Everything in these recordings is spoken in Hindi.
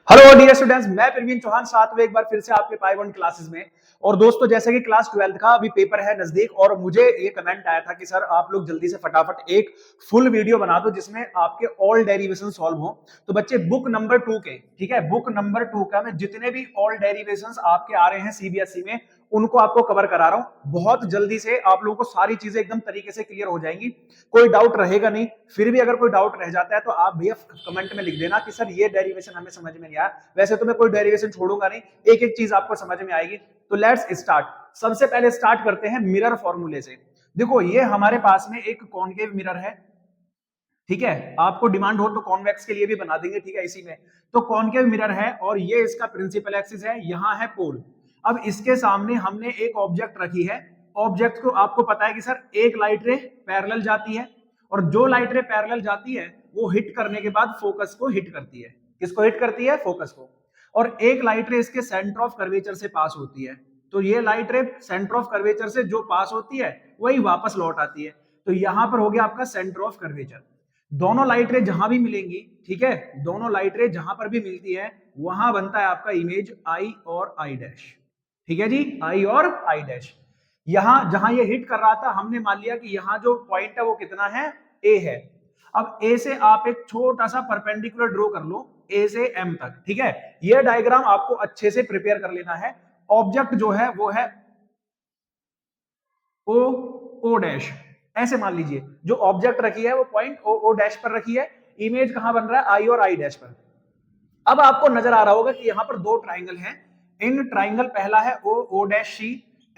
हेलो डियर स्टूडेंट्स, मैं प्रवीण चौहान सातवें एक बार फिर से आपके पाई वन क्लासेस में। और दोस्तों, जैसे कि क्लास 12th का अभी पेपर है नजदीक और मुझे ये कमेंट आया था कि सर आप लोग जल्दी से फटाफट एक फुल वीडियो बना दो जिसमें आपके ऑल डेरिवेशन सॉल्व हो। तो बच्चे बुक नंबर 2 के, ठीक है, बुक नंबर 2 का मैं जितने भी ऑल डेरिवेशंस आपके आ रहे हैं सीबीएसई में उनको आपको कवर करा रहा हूं। बहुत जल्दी से आप लोगों को सारी चीजें एकदम तरीके से क्लियर हो जाएंगी, कोई डाउट रहेगा नहीं। फिर भी अगर कोई डाउट रह जाता है तो आप भैया कमेंट में लिख देना कि सर ये डेरिवेशन हमें समझ में नहीं आया। वैसे तो मैं कोई डेरिवेशन छोड़ूंगा नहीं, एक एक चीज आपको समझ में आएगी। तो लेट्स स्टार्ट। सबसे पहले स्टार्ट करते हैं मिरर फॉर्मूले से। देखो, ये हमारे पास में एक कॉनकेव मिरर है, ठीक है। आपको डिमांड हो तो कॉन्वेक्स के लिए भी बना देंगे, ठीक है। इसी में तो कॉनकेव मिरर है और ये इसका प्रिंसिपल एक्सिस है, यहां है पोल। अब इसके सामने हमने एक ऑब्जेक्ट रखी है। ऑब्जेक्ट को आपको पता है कि सर एक लाइट रे पैरेलल जाती है और जो लाइट रे पैरेलल जाती है वो हिट करने के बाद फोकस को हिट करती है। किसको हिट करती है? फोकस को। और एक लाइट रे इसके सेंटर ऑफ कर्वेचर से पास होती है। तो ये लाइट रे सेंटर ऑफ कर्वेचर से जो पास होती है वही वापस लौट आती है। तो यहां पर हो गया आपका सेंटर ऑफ कर्वेचर। दोनों लाइट रे जहां भी मिलेंगी, ठीक है, दोनों लाइट रे जहां पर भी मिलती है वहां बनता है आपका इमेज आई और आई डैश। ठीक है जी, आई और आई डैश। यहां जहां ये हिट कर रहा था हमने मान लिया कि यहां जो पॉइंट है वो कितना है? ए है। अब ए से आप एक छोटा सा परपेंडिकुलर ड्रॉ कर लो, ए से एम तक, ठीक है। ये डायग्राम आपको अच्छे से प्रिपेयर कर लेना है। ऑब्जेक्ट जो है वो है ओ ओ डैश, ऐसे मान लीजिए। जो ऑब्जेक्ट रखी है वो पॉइंट ओ ओ डैश पर रखी है। इमेज कहां बन रहा है? आई और आई डैश पर। अब आपको नजर आ रहा होगा कि यहां पर दो ट्राइंगल हैं। इन ट्राइंगल पहला है ओ ओ डैश सी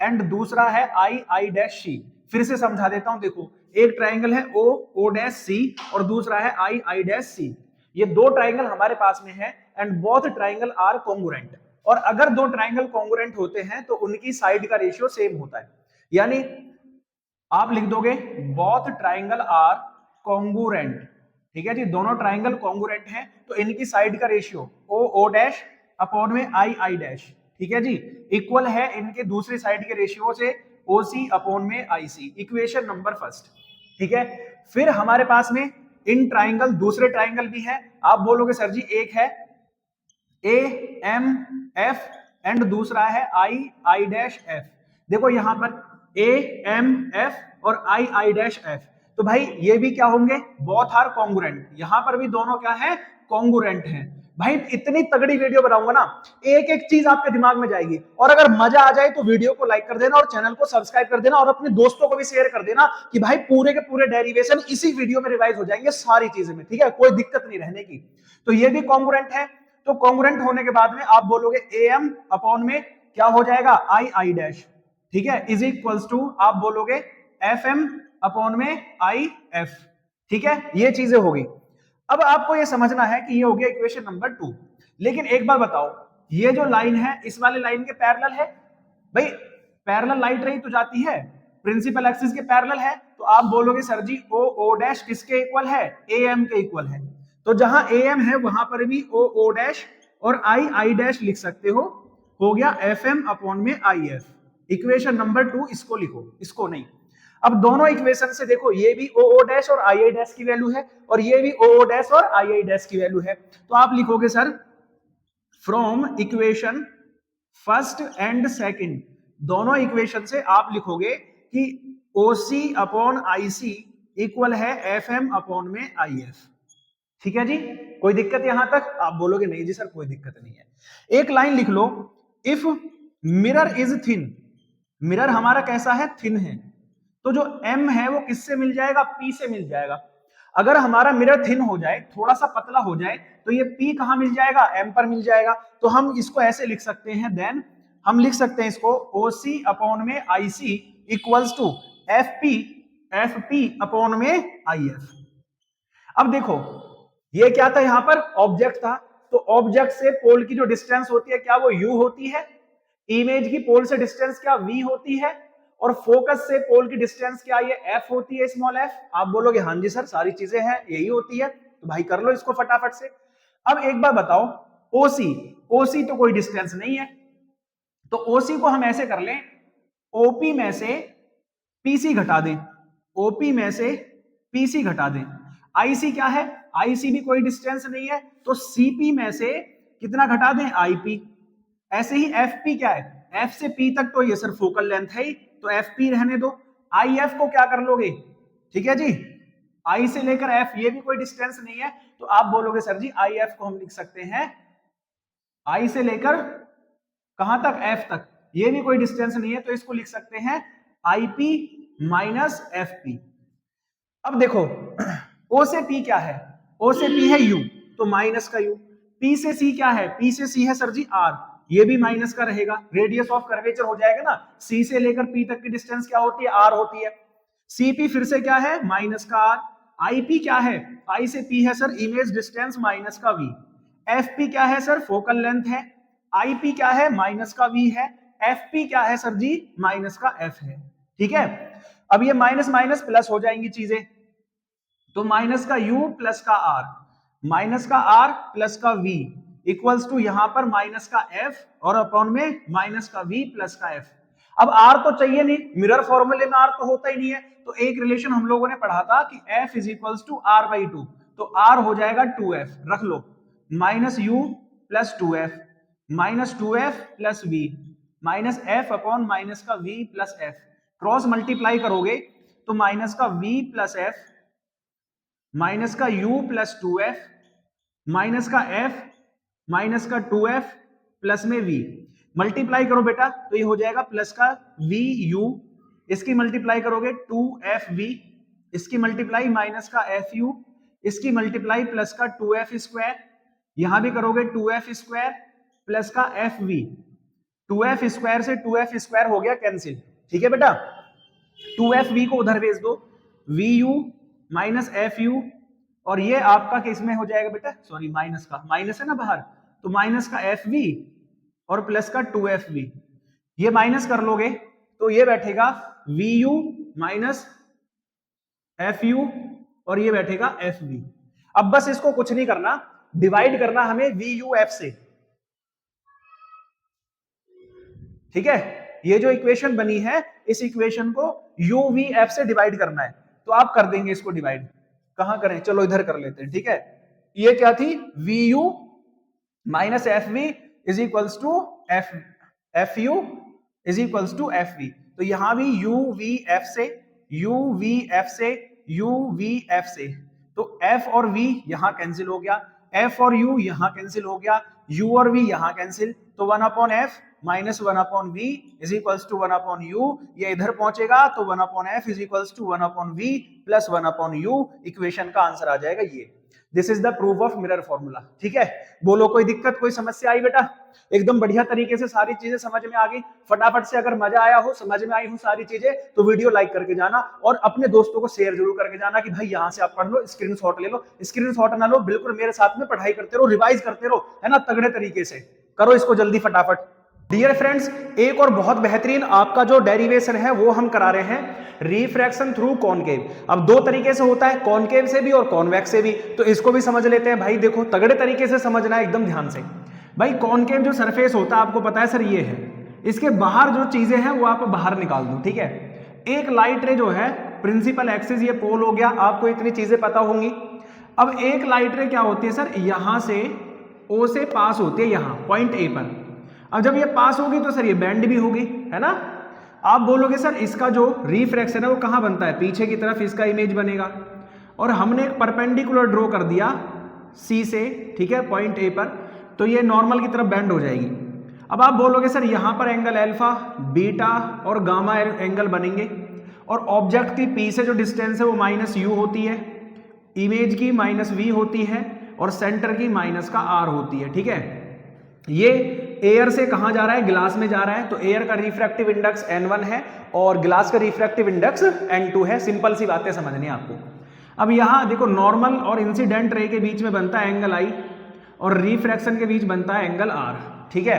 एंड दूसरा है आई आई डैश सी। फिर से समझा देता हूं, देखो, एक ट्राइंगल है ओ ओ डैश सी और दूसरा है आई आई डैश सी। ये दो ट्राइंगल हमारे पास में है and both triangle are congruent. और अगर दो ट्राइंगल कॉन्ग्रुएंट होते हैं तो उनकी साइड का रेशियो सेम होता है। यानी आप लिख दोगे बोथ ट्राइंगल आर कॉन्ग्रुएंट, ठीक है जी। दोनों ट्राइंगल कॉन्ग्रुएंट हैं तो इनकी साइड का रेशियो ओ ओ डैश अपॉन में आई आई डैश, ठीक है जी, इक्वल है इनके दूसरी साइड के रेशियो से ओ सी अपॉन में आई सी। इक्वेशन नंबर फर्स्ट, ठीक है। फिर हमारे पास में इन ट्राइंगल दूसरे ट्राइंगल भी है। आप बोलोगे सर जी एक है ए एम एफ एंड दूसरा है आई आई डैश एफ। देखो यहां पर ए एम एफ और आई आई डैश एफ, तो भाई ये भी क्या होंगे? Both are congruent. यहां पर भी दोनों क्या है? कॉन्ग्रुएंट हैं। भाई इतनी तगड़ी वीडियो बनाऊंगा ना, एक एक चीज आपके दिमाग में जाएगी। और अगर मजा आ जाए तो वीडियो को लाइक कर देना और चैनल को सब्सक्राइब कर देना और अपने दोस्तों को भी शेयर कर देना कि भाई पूरे के पूरे डेरिवेशन इसी वीडियो में रिवाइज हो जाएंगे सारी चीजें में, ठीक है, कोई दिक्कत नहीं रहने की। तो ये भी कॉन्ग्रुएंट है। तो कॉन्ग्रुएंट होने के बाद में आप बोलोगे ए एम अपॉन में क्या हो जाएगा? आई आई डैश, ठीक है, इज इक्वल्स टू आप बोलोगे एफ एम अपॉन में आई एफ, ठीक है। ये चीजें होगी। अब आपको ये समझना है कि ये हो गया इक्वेशन नंबर 2। लेकिन एक बार बताओ, ये जो लाइन है इस वाले लाइन के पैरेलल है? भाई पैरेलल लाइट रही तो जाती है, प्रिंसिपल एक्सिस के पैरेलल है। तो आप बोलोगे sir ji O O dash किसके इक्वल है? ए एम के इक्वल है। तो जहां ए एम है वहां पर भी ओ ओ डैश और आई आई डैश लिख सकते हो गया एफ एम अपॉन में आई एफ। इक्वेशन नंबर 2 इसको लिखो, इसको नहीं। अब दोनों इक्वेशन से देखो, ये भी ओ ओ डैश और आई आई डैश की वैल्यू है और ये भी ओ ओ डैश और आई आई डैश की वैल्यू है। तो आप लिखोगे sir from equation first and second, दोनों इक्वेशन से आप लिखोगे कि ओसी अपॉन आईसी इक्वल है एफ एम अपॉन में आई एफ, ठीक है जी। कोई दिक्कत यहां तक? आप बोलोगे नहीं जी सर कोई दिक्कत नहीं है। एक लाइन लिख लो, if mirror is thin, mirror हमारा कैसा है? थिन है। तो जो m है वो किससे मिल जाएगा? p से मिल जाएगा। अगर हमारा मिरर थिन हो जाए, थोड़ा सा पतला हो जाए, तो ये p कहां मिल जाएगा? m पर मिल जाएगा। तो हम इसको ऐसे लिख सकते हैं, देन हम लिख सकते हैं इसको OC अपॉन में IC equals to FP upon में IF। अब देखो ये क्या था? यहां पर ऑब्जेक्ट था। तो ऑब्जेक्ट से पोल की जो डिस्टेंस होती है क्या वो u होती है? इमेज की पोल से डिस्टेंस क्या v होती है? और फोकस से पोल की डिस्टेंस क्या ये f होती है, स्मॉल f। आप बोलोगे हाँ जी सर सारी चीजें हैं यही होती है। तो भाई कर लो इसको फटाफट से। अब एक बार बताओ, OC, OC तो कोई डिस्टेंस नहीं है, तो OC को हम ऐसे कर लें, OP में से PC घटा दें, OP में से PC घटा दें। IC क्या है? IC भी कोई डिस्टेंस नहीं है, तो CP में से कितना घटा दें, IP। ऐसे ही FP क्या है, F से P तक तो ये सर फोकल लेंथ है ही, तो FP रहने दो। IF को क्या कर लोगे, ठीक है जी, I से लेकर F ये भी कोई डिस्टेंस नहीं है, तो आप बोलोगे सर जी IF को हम लिख सकते हैं I से लेकर कहां तक, F तक, ये भी कोई डिस्टेंस नहीं है, तो इसको लिख सकते हैं IP माइनस FP। अब देखो O से P क्या है, O से P है U, तो माइनस का U। P से C क्या है, P से C है सर जी R, ये भी माइनस का रहेगा, रेडियस ऑफ कर्वेचर हो जाएगा ना। C से लेकर P तक की डिस्टेंस क्या होती है, R होती है। CP फिर से क्या है, माइनस का R। IP क्या है, I से P है सर इमेज डिस्टेंस माइनस का V। FP क्या है सर, फोकल लेंथ है। IP क्या है, माइनस का V है। FP क्या है सर जी, माइनस का F है। ठीक है, अब ये माइनस माइनस प्लस हो जाएंगी चीजें, तो माइनस का U प्लस का R, माइनस का R प्लस का V इक्वल्स टू यहां पर माइनस का F और अपॉन में माइनस का V प्लस का F। अब R तो चाहिए नहीं, मिरर फॉर्मूले में R तो होता ही नहीं है, तो एक रिलेशन हम लोगों ने पढ़ा था कि F is equals to R/2, तो R हो जाएगा 2F, रख लो, minus U plus 2F minus 2F plus V minus F upon minus का V plus F, cross multiply करोगे तो माइनस का V प्लस F माइनस का U प्लस 2F माइनस का F माइनस का 2F प्लस में V, मल्टीप्लाई करो बेटा तो ये हो जाएगा प्लस का VU, इसकी मल्टीप्लाई करोगे 2FV, इसकी मल्टीप्लाई माइनस का FU, इसकी मल्टीप्लाई प्लस का 2F स्क्वायर, यहां भी करोगे 2F स्क्वायर प्लस का FV, 2F स्क्वायर से 2F स्क्वायर हो गया कैंसिल। ठीक है बेटा, 2FV को उधर भेज दो, VU माइनस FU, और ये आपका किस में हो जाएगा बेटा, सॉरी माइनस का, माइनस है ना बाहर, तो माइनस का FV और प्लस का 2FV, ये माइनस कर लोगे तो ये बैठेगा VU माइनस FU और ये बैठेगा FV। अब बस इसको कुछ नहीं करना, डिवाइड करना हमें VUF से। ठीक है, ये जो इक्वेशन बनी है इस इक्वेशन को UVF से डिवाइड करना है, तो आप कर देंगे इसको डिवाइड, कहां करें, चलो इधर कर लेते हैं। ठीक है, ये क्या थी, VU minus FV is equals to FU is equals to FV, तो यहां भी UVF से UVF से UVF से, तो F और V यहां कैंसिल हो गया, F और U यहां कैंसिल हो गया, U और V यहां कैंसिल, तो 1/F minus 1/V is equals to 1/U, ये इधर पहुंचेगा तो 1/F is equals to 1/V plus 1/U, equation का आंसर आ जाएगा ये। This is the proof of mirror formula. ठीक है, बोलो कोई दिक्कत, कोई समस्या आई बेटा, एकदम बढ़िया तरीके से सारी चीजें समझ में आ गई। फटाफट से अगर मजा आया हो, समझ में आई हो सारी चीजें, तो वीडियो लाइक करके जाना और अपने दोस्तों को शेयर जरूर करके जाना कि भाई यहां से आप पढ़ लो, स्क्रीनशॉट ले लो। स्क्रीनशॉट ना लो, बिल्कुल मेरे साथ में पढ़ाई करते रहो, रिवाइज करते रहो, है ना, तगड़े तरीके से करो इसको जल्दी फटाफट। डियर फ्रेंड्स, एक और बहुत बेहतरीन आपका जो डेरिवेशन है वो हम करा रहे हैं, रिफ्रैक्शन थ्रू कॉनकेव। अब दो तरीके से होता है, कॉनकेव से भी और कॉन्वेक्स से भी, तो इसको भी समझ लेते हैं भाई। देखो तगड़े तरीके से समझना है एकदम ध्यान से भाई। कॉनकेव जो सरफेस होता है आपको पता है सर ये है, इसके बाहर जो चीजें हैं वो आप बाहर निकाल दो। ठीक है, एक लाइट रे जो है प्रिंसिपल एक्सिस, ये पोल हो गया, आपको इतनी चीजें पता होंगी। अब एक लाइट रे क्या होती है सर, यहां से O से पास होती है यहां पॉइंट A पर। अब जब ये पास होगी तो सर ये बैंड भी होगी, है ना। आप बोलोगे सर इसका जो रिफ्रैक्शन है वो कहां बनता है, पीछे की तरफ इसका इमेज बनेगा, और हमने एक परपेंडिकुलर ड्रॉ कर दिया C से, ठीक है, पॉइंट A पर, तो ये नॉर्मल की तरफ बेंड हो जाएगी। अब आप बोलोगे सर यहां पर एंगल अल्फा, बीटा और गामा एंगल बनेंगे, और ऑब्जेक्ट की P से जो डिस्टेंस है वो माइनस U होती है, इमेज की माइनस V होती है, और सेंटर की माइनस का R होती है। ठीक है, ये एयर से कहां जा रहा है, ग्लास में जा रहा है, तो एयर का रिफ्रैक्टिव इंडेक्स N1 है और ग्लास का रिफ्रैक्टिव इंडेक्स N2 है। सिंपल सी बातें समझनी है आपको। अब यहां देखो नॉर्मल और इंसिडेंट रे के बीच में बनता है एंगल I और रिफ्रैक्शन के बीच बनता है एंगल R। ठीक है,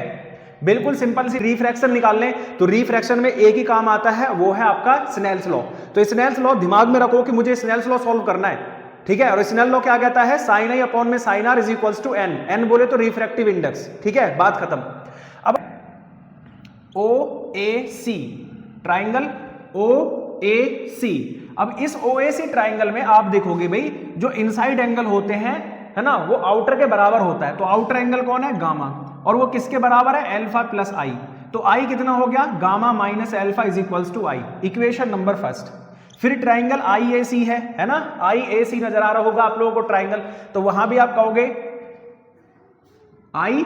बिल्कुल सिंपल सी रिफ्रैक्शन निकाल लें तो रिफ्रैक्शन में एक ही काम आता है, वो है आपका स्नेल्स लॉ। तो स्नेल्स लॉ दिमाग में रखो कि मुझे स्नेल्स लॉ सॉल्व करना है। ठीक है, और स्नेल लॉ क्या कहता है, साइन आई अपॉन में sine R is equals to N, N बोले तो रिफ्रैक्टिव इंडेक्स। ठीक है, बात खत्म। अब OAC ट्राइंगल, OAC, अब इस OAC ट्राइंगल में आप देखोगे भाई जो इनसाइड एंगल होते हैं है ना, वो आउटर के बराबर होता है। तो आउटर एंगल कौन है, गामा, और वो किसके बराबर है, अल्फा प्लस आई। तो आई कितना हो गया, gamma minus alpha is equals to I, equation number first. फिर ट्राइंगल आई ए सी है ना, आई ए सी नजर आ रहा होगा आप लोगों को ट्राइंगल, तो वहां भी आप कहोगे आई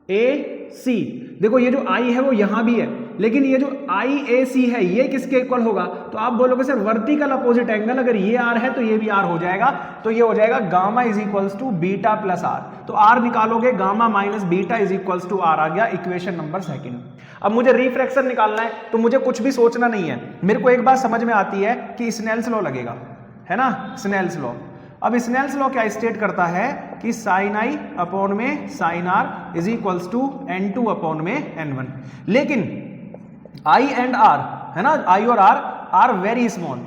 ए सी। देखो ये जो आई है वो यहां भी है, लेकिन ये जो आई ए सी है ये किसके इक्वल होगा, तो आप बोलोगे सर वर्टिकल अपोजिट एंगल, अगर ये आर है तो ये भी आर हो जाएगा, तो ये हो जाएगा gamma is equals to beta plus are. तो आर निकालोगे, gamma minus beta is equals to r आ गया, इक्वेशन नंबर सेकंड। अब मुझे रिफ्रैक्शन निकालना है, तो मुझे कुछ भी सोचना नहीं है, मेरे को एक बात समझ में आती है कि स्नेल्स लॉ लगेगा, है ना, स्नेल्स लॉ। अब स्नेल्स लॉ क्या स्टेट करता है कि साइन आई अपॉन में sine R is equals to n2 upon में n1, लेकिन आई एंड आर, है ना, आई और आर वेरी स्मॉल,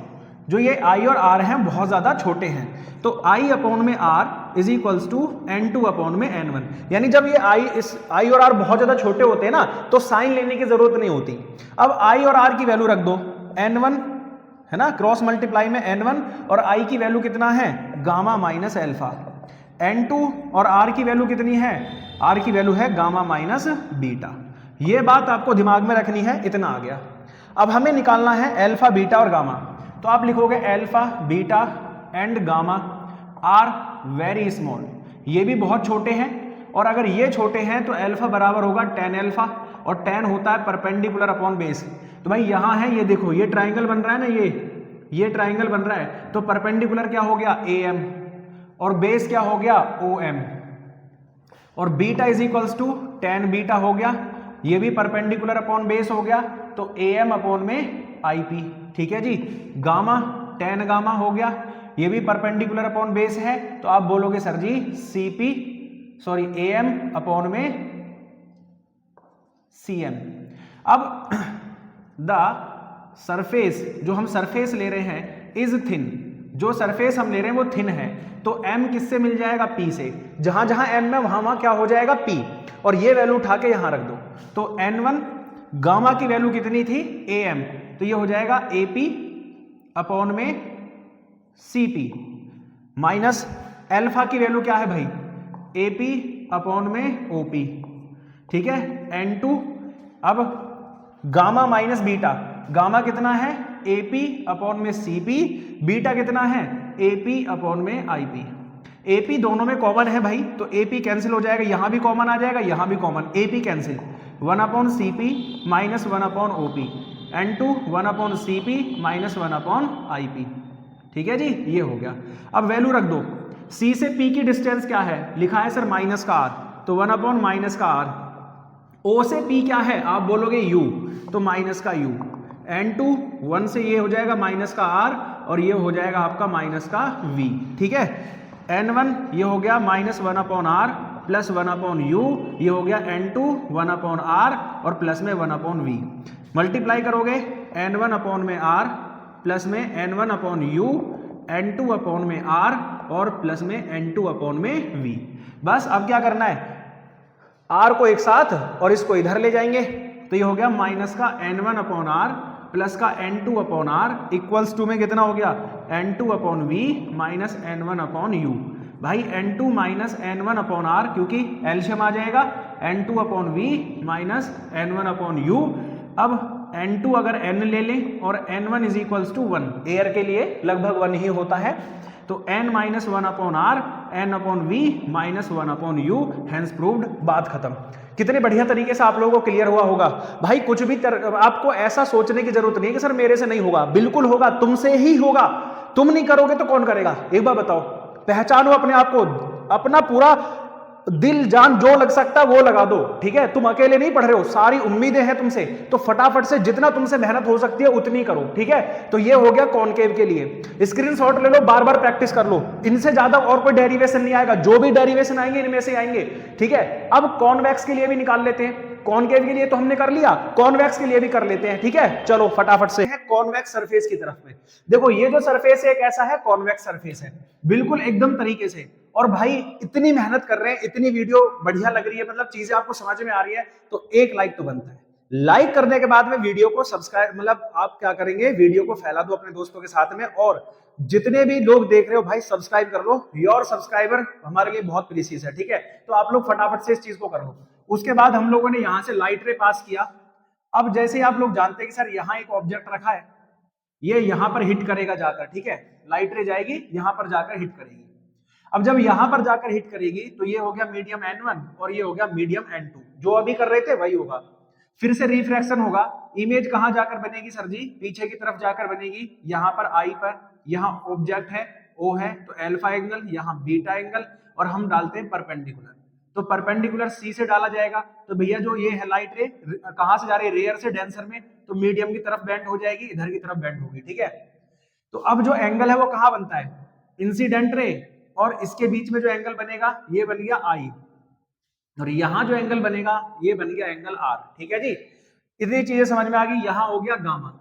जो ये आई और आर हैं बहुत ज्यादा छोटे हैं, तो आई अपॉन में R is equals to n2 upon में n1। यानी जब ये आई और आर बहुत ज्यादा छोटे होते हैं ना, तो साइन लेने की जरूरत नहीं होती। अब आई और आर की वैल्यू रख दो n1, है ना, क्रॉस मल्टीप्लाई में n1, और i की वैल्यू कितना है, गामा माइनस अल्फा। n2 और r की वैल्यू कितनी है, r की वैल्यू है गामा माइनस बीटा। ये बात आपको दिमाग में रखनी है, इतना आ गया। अब हमें निकालना है अल्फा बीटा और गामा, तो आप लिखोगे alpha beta and gamma are very small, ये भी बहुत छोटे हैं, और अगर ये छोटे हैं तो अल्फा बराबर होगा टेन अल्फा, और टेन होता है परपेंडिकुलर अपॉन बेस। तो भाई यहां है, ये देखो ये ट्राइंगल बन रहा है ना, ये ट्राइंगल बन रहा है, तो परपेंडिकुलर क्या हो गया am, और बेस क्या हो गया om, और beta is equals to tan beta हो गया, ये भी परपेंडिकुलर अपॉन बेस हो गया, तो am अपॉन में ip, ठीक है जी। गामा टेन गामा हो गया, ये भी परपेंडिकुलर अपॉन बेस है, तो आप बोलोगे सर जी am अपॉन में cm। अब द सरफेस, जो हम सरफेस ले रहे हैं, इज थिन, जो सरफेस हम ले रहे हैं वो थिन है, तो m किससे मिल जाएगा, p से। जहां जहां m है वहां वहां क्या हो जाएगा, p, और ये वैल्यू उठा के यहां रख दो, तो n1 गामा की वैल्यू कितनी थी, am, तो ये हो जाएगा ap अपॉन में cp, माइनस अल्फा की वैल्यू क्या है भाई, ap अपॉन में op, ठीक है, n2। अब गामा माइनस बीटा, गामा कितना है, ap अपॉन में cp, बीटा कितना है, ap अपॉन में ip। ap दोनों में कॉमन है भाई, तो ap कैंसिल हो जाएगा, यहां भी कॉमन आ जाएगा, यहां भी common, ap cancel, 1 upon cp minus 1 upon op, n2 1 upon cp minus 1 upon ip, ठीक है जी, ये हो गया। अब वैल्यू रख दो, c से p की डिस्टेंस क्या है, लिखा है सर माइनस का r, तो 1 अपॉन माइनस का r, o से p क्या है, आप बोलोगे u, तो माइनस का u, n2 1 से ये हो जाएगा माइनस का r, और ये हो जाएगा आपका माइनस का v, ठीक है। n1 ये हो गया minus 1 upon r plus 1 upon u, ये हो गया n2 1 अपॉन r और प्लस में 1 अपॉन v। मल्टीप्लाई करोगे n1 अपॉन में r प्लस में n1 upon u, n2 upon में r और प्लस में n2 अपॉन में v। बस अब क्या करना है, r को एक साथ और इसको इधर ले जाएंगे, तो ये हो गया माइनस का n1 अपॉन r प्लस का n2 upon r equals to में कितना हो गया, n2 upon v minus n1 upon u। भाई n2 minus n1 upon r, क्योंकि एलशियम आ जाएगा, n2 upon v minus n1 upon u। अब n2 अगर n ले लें और n1 is equals to 1, air के लिए लगभग 1 ही होता है, तो n minus 1 upon r, n upon v minus 1 upon u, hence proved, बात खत्म। कितने बढ़िया तरीके से आप लोगों को क्लियर हुआ होगा भाई। कुछ भी आपको ऐसा सोचने की जरूरत नहीं है कि सर मेरे से नहीं होगा, बिल्कुल होगा, तुमसे ही होगा। तुम नहीं करोगे तो कौन करेगा, एक बार बताओ। पहचानो अपने आप को, अपना पूरा दिल जान जो लग सकता है वो लगा दो, ठीक है। तुम अकेले नहीं पढ़ रहे हो, सारी उम्मीदें हैं तुमसे, तो फटाफट से जितना तुमसे मेहनत हो सकती है उतनी करो, ठीक है। तो ये हो गया कॉनकेव के लिए, स्क्रीनशॉट ले लो, बार बार प्रैक्टिस कर लो, इनसे ज्यादा और कोई डेरिवेशन नहीं आएगा, जो भी डेरिवेशन आएंगे इनमें से आएंगे, ठीक है। अब कॉन्वेक्स के लिए भी निकाल लेते हैं, कॉनकेव के लिए तो हमने कर लिया, कॉन्वेक्स के लिए भी कर लेते हैं, ठीक है। चलो फटाफट से है कॉन्वेक्स सरफेस की तरफ में। देखो ये जो सरफेस है एक ऐसा है कॉन्वेक्स सरफेस है, बिल्कुल एकदम तरीके से। और भाई इतनी मेहनत कर रहे हैं, इतनी वीडियो बढ़िया लग रही है, मतलब चीजें आपको समझ में आ रही है, तो एक लाइक तो बनता है, लाइक करने के बाद में वीडियो को सब्सक्राइब, मतलब आप क्या करेंगे, वीडियो को फैला दो अपने दोस्तों के साथ में, और जितने भी लोग देख रहे हो भाई सब्सक्राइब कर लो। योर सब्सक्राइबर हमारे लिए बहुत प्रीशियस है, ठीक है। तो आप लोग फटाफट से इस चीज को कर लो। उसके बाद हम लोगों ने यहां से लाइट रे पास किया। अब जैसे आप लोग जानते हैं कि सर यहाँ एक ऑब्जेक्ट रखा है, ये यहां पर हिट करेगा जाकर, ठीक है, लाइट रे जाएगी यहां पर जाकर हिट करेगी। अब जब यहां पर जाकर हिट करेगी तो ये हो गया मीडियम n1 और ये हो गया मीडियम n2, जो अभी कर रहे थे वही होगा। फिर से रिफ्रैक्शन होगा, इमेज कहां जाकर बनेगी सर जी, पीछे की तरफ जाकर बनेगी, यहां पर आई पर, यहां ऑब्जेक्ट है ओ है तो अल्फा एंगल, यहां बीटा एंगल, और हम डालते हैं परपेंडिकुलर, तो परपेंडिकुलर सी से डाला जाएगा। तो भैया जो ये है लाइट रे कहां से जा रही है, रेयर से डेंसर में, तो मीडियम की तरफ बेंड हो जाएगी, इधर की तरफ बेंड होगी, ठीक है। तो अब जो एंगल है वो कहां बनता है, इंसिडेंट रे, और इसके बीच में जो एंगल बनेगा ये बन गया आई, और यहां जो एंगल बनेगा ये बन गया एंगल आर, ठीक है जी। इतनी चीजें समझ में आ गई, यहां हो गया गामा।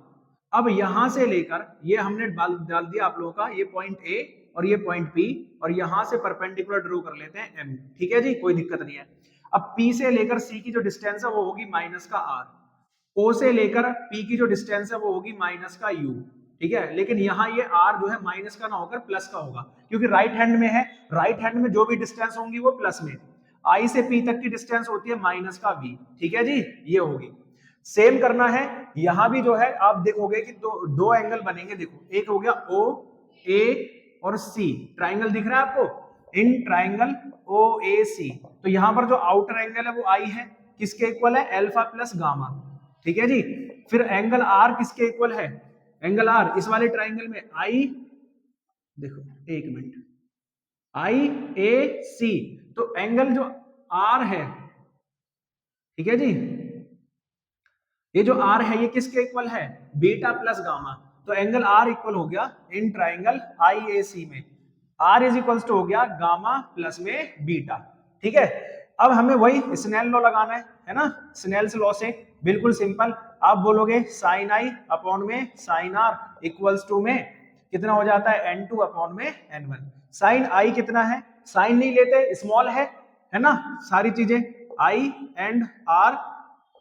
अब यहां से लेकर ये हमने डाल दिया आप लोगों का ये पॉइंट ए और ये पॉइंट पी, और यहां से परपेंडिकुलर ड्रॉ कर लेते हैं एम, ठीक है जी, कोई दिक्कत नहीं है। अब पी से लेकर सी की जो डिस्टेंस है वो होगी माइनस का आर, ओ से लेकर पी की जो डिस्टेंस है वो होगी माइनस का यू, ठीक है। लेकिन यहाँ ये आर जो है माइनस का ना होकर प्लस का होगा, क्योंकि राइट हैंड में है, राइट हैंड में जो भी डिस्टेंस होंगी वो प्लस में, आई से पी तक की डिस्टेंस होती है माइनस का वी, ठीक है जी, ये होगी। सेम करना है यहां भी जो है, आप देखोगे कि दो एंगल बनेंगे, देखो एक हो गया ओ ए और सी, ट्राइंगल दिख रहा है आपको, इन ट्राइंगल ओ ए सी, तो यहां पर जो आउटर एंगल है वो आई है, किसके इक्वल है, अल्फा प्लस गामा, ठीक है जी। फिर एंगल आर किसके इक्वल है, एंगल आर इस वाले ट्राइंगल में आई, देखो एक मिनट, आई ए सी, तो एंगल जो आर है, ठीक है जी, ये जो आर है ये किसके इक्वल है, बीटा प्लस गामा, तो एंगल आर इक्वल हो गया इन ट्राइंगल आई ए सी में, आर इज इक्वल टू हो गया गामा प्लस में बीटा, ठीक है। अब हमें वही स्नेल लॉ लगाना है ना, स्नेल्स लॉ से बिल्कुल सिंपल, आप बोलोगे साइन आई अपॉन में साइन आर इक्वल्स टू में कितना हो जाता है n2 अपॉन में n1। साइन आई कितना है, साइन नहीं लेते, स्मॉल है ना, सारी चीजें आई एंड आर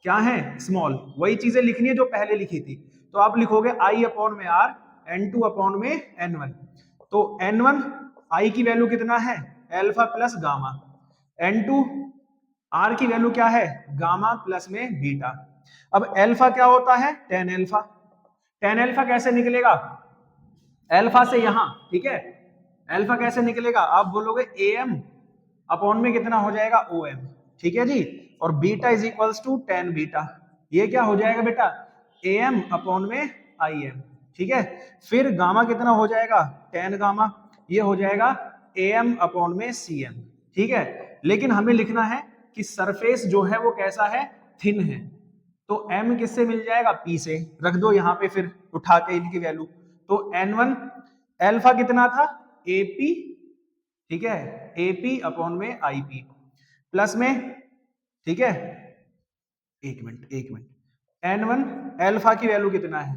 क्या है, स्मॉल, वही चीजें लिखनी है जो पहले लिखी थी, तो आप लिखोगे आई अपॉन में आर, n2 अपॉन में n1, तो n1 आई की वैल्यू कितना है, alpha plus gamma, n2 R की वैल्यू क्या है, गामा प्लस में बीटा। अब अल्फा क्या होता है, टेन अल्फा, टेन अल्फा कैसे निकलेगा, अल्फा से यहां, ठीक है, अल्फा कैसे निकलेगा, आप बोलोगे am अपॉन में कितना हो जाएगा om, ठीक है जी, और beta is equals to tan beta, ये क्या हो जाएगा बेटा, am अपॉन में im, ठीक है। फिर गामा कितना हो जाएगा, टेन गामा, ये हो जाएगा am अपॉन में cm, ठीक है। लेकिन हमें लिखना है कि सरफेस जो है वो कैसा है, थिन है, तो m किससे मिल जाएगा, p से, रख दो यहाँ पे फिर उठा के इनकी वैल्यू, तो n1 अल्फा कितना था, ap, ठीक है, ap अपॉन में ip प्लस में, ठीक है, एक मिनट, n1 अल्फा की वैल्यू कितना है,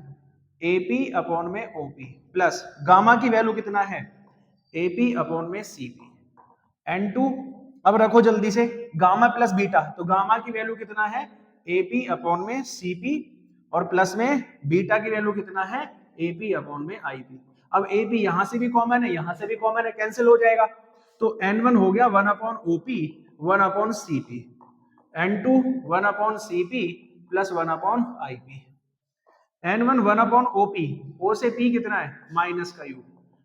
ap अपॉन में op प्लस गामा की वैल्यू कितना है, ap अपॉन में cp, n2 अब रखो जल्दी से गामा प्लस बीटा, तो गामा की वैल्यू कितना है, ap अपॉन में cp, और प्लस में बीटा की वैल्यू कितना है, ap अपॉन में ip। अब ap यहां से भी कॉमन है, यहां से भी कॉमन है, कैंसिल हो जाएगा, तो n1 हो गया 1 upon op 1 upon cp, n2 1 upon cp plus 1 upon ip, n1 1 upon op, o से p कितना है, माइनस का u,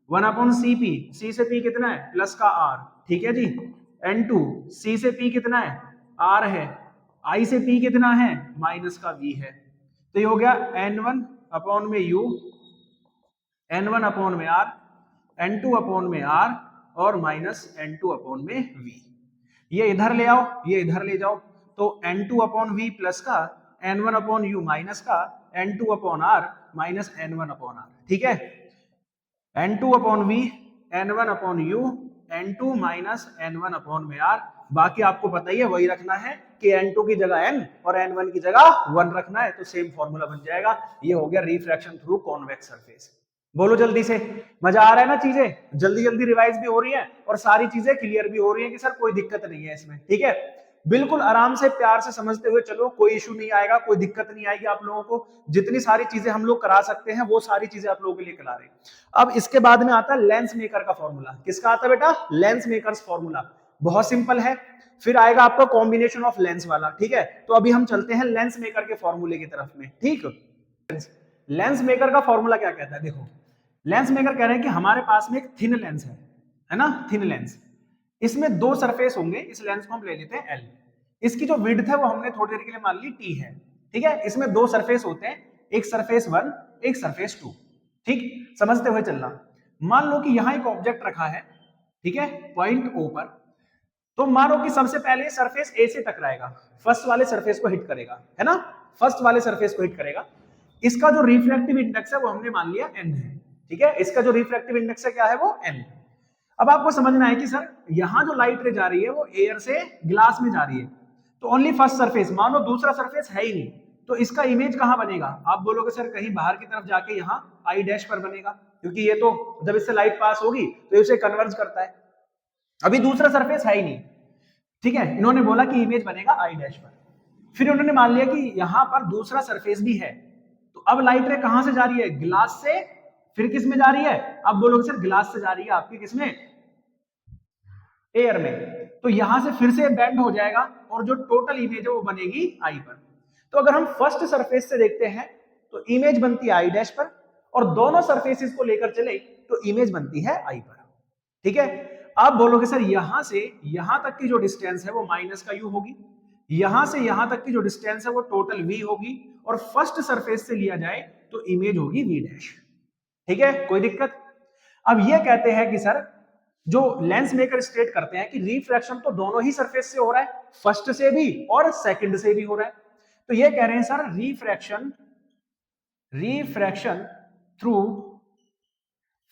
1 अपॉन cp, c से p कितना है, प्लस का r, ठीक है जी, n2 c से p कितना है, r है, i से p कितना है, माइनस का v है, तो ये हो गया n1 अपॉन में u, n1 अपॉन में r, n2 अपॉन में r और माइनस n2 अपॉन में v। ये इधर ले आओ, ये इधर ले जाओ, तो n2 अपॉन v प्लस का n1 अपॉन u माइनस का n2 upon r minus n1 upon r, ठीक है, n2 upon v, n1 upon u, n2 minus n1 upon में r, बाकी आपको पता ही है वही रखना है कि n2 की जगह n और n1 की जगह 1 रखना है, तो सेम फॉर्मूला बन जाएगा। ये हो गया रिफ्रैक्शन थ्रू कॉन्वेक्स सरफेस। बोलो जल्दी से, मजा आ रहा है ना, चीजें जल्दी जल्दी रिवाइज भी हो रही है और सारी चीजें क्लियर भी हो रही है कि सर कोई दिक्कत नहीं है इसमें, ठीक है। बिल्कुल आराम से प्यार से समझते हुए चलो, कोई इशू नहीं आएगा, कोई दिक्कत नहीं आएगी आप लोगों को। जितनी सारी चीजें हम लोग करा सकते हैं वो सारी चीजें आप लोगों के लिए करा रहे हैं। अब इसके बाद में आता है लेंस मेकर का फॉर्मूला। किसका आता है बेटा? Lens makers formula. बहुत सिंपल है। फिर आएगा आपका कॉम्बिनेशन ऑफ लेंस वाला, ठीक है। तो अभी हम चलते हैं लेंस मेकर के फॉर्मूले की तरफ में, ठीक। लेंस मेकर का फॉर्मूला क्या कहता है? देखो, लेंस मेकर कह रहे हैं कि हमारे पास में एक थिन लेंस है ना, थिन लेंस। इसमें दो सरफेस होंगे, इस लेंस को हम ले लेते हैं L। इसकी जो विड्थ है वो हमने थोड़ी देर के लिए मान ली T है, ठीक है। इसमें दो सरफेस होते हैं, एक सरफेस 1, एक सरफेस 2, ठीक। समझते हुए चलना। मान लो कि यहां एक ऑब्जेक्ट रखा है, ठीक है, पॉइंट O पर। तो मानो कि सबसे पहले सरफेस A से टकराएगा, फर्स्ट वाले सरफेस को हिट करेगा, है ना, फर्स्ट वाले सरफेस को हिट करेगा। इसका जो रिफ्रैक्टिव इंडेक्स है वो हमने मान लिया n है, ठीक है। इसका जो रिफ्रैक्टिव इंडेक्स है क्या है? वो n। अब आपको समझना है कि सर यहां जो लाइट रे जा रही है वो एयर से ग्लास में जा रही है, तो ओनली फर्स्ट सरफेस, मानो दूसरा सरफेस है ही नहीं, तो इसका इमेज कहां बनेगा? आप बोलोगे सर कहीं बाहर की तरफ जाके यहाँ आई डैश पर बनेगा, क्योंकि ये तो जब इससे लाइट पास होगी तो इसे कन्वर्ज करता है। अभी दूसरा सरफेस है ही नहीं, ठीक है। इन्होंने बोला कि इमेज बनेगा आई डैश पर। फिर उन्होंने मान लिया कि यहां पर दूसरा सरफेस भी है, तो अब लाइट रे कहां से जा रही है? ग्लास से। फिर किस में जा रही है? आप बोलोगे सर ग्लास से जा रही है आपकी किसमें? एयर में। तो यहां से फिर से बेंड हो जाएगा और जो टोटल इमेज है वो बनेगी आई पर। तो अगर हम फर्स्ट सरफेस से देखते हैं तो इमेज बनती है आई डैश पर, और दोनों सरफेसेस को लेकर चले तो इमेज बनती है आई पर, ठीक है। आप बोलोगे सर यहां से यहां तक की जो डिस्टेंस है वो माइनस का यू होगी, यहां से यहां तक की जो डिस्टेंस है वो टोटल वी होगी, और फर्स्ट सरफेस से लिया जाए तो इमेज होगी वी डैश, ठीक है। कोई दिक्कत? अब ये कहते हैं कि सर जो लेंस मेकर स्टेट करते हैं कि रिफ्रैक्शन तो दोनों ही सरफेस से हो रहा है, फर्स्ट से भी और सेकंड से भी हो रहा है। तो ये कह रहे हैं sir refraction through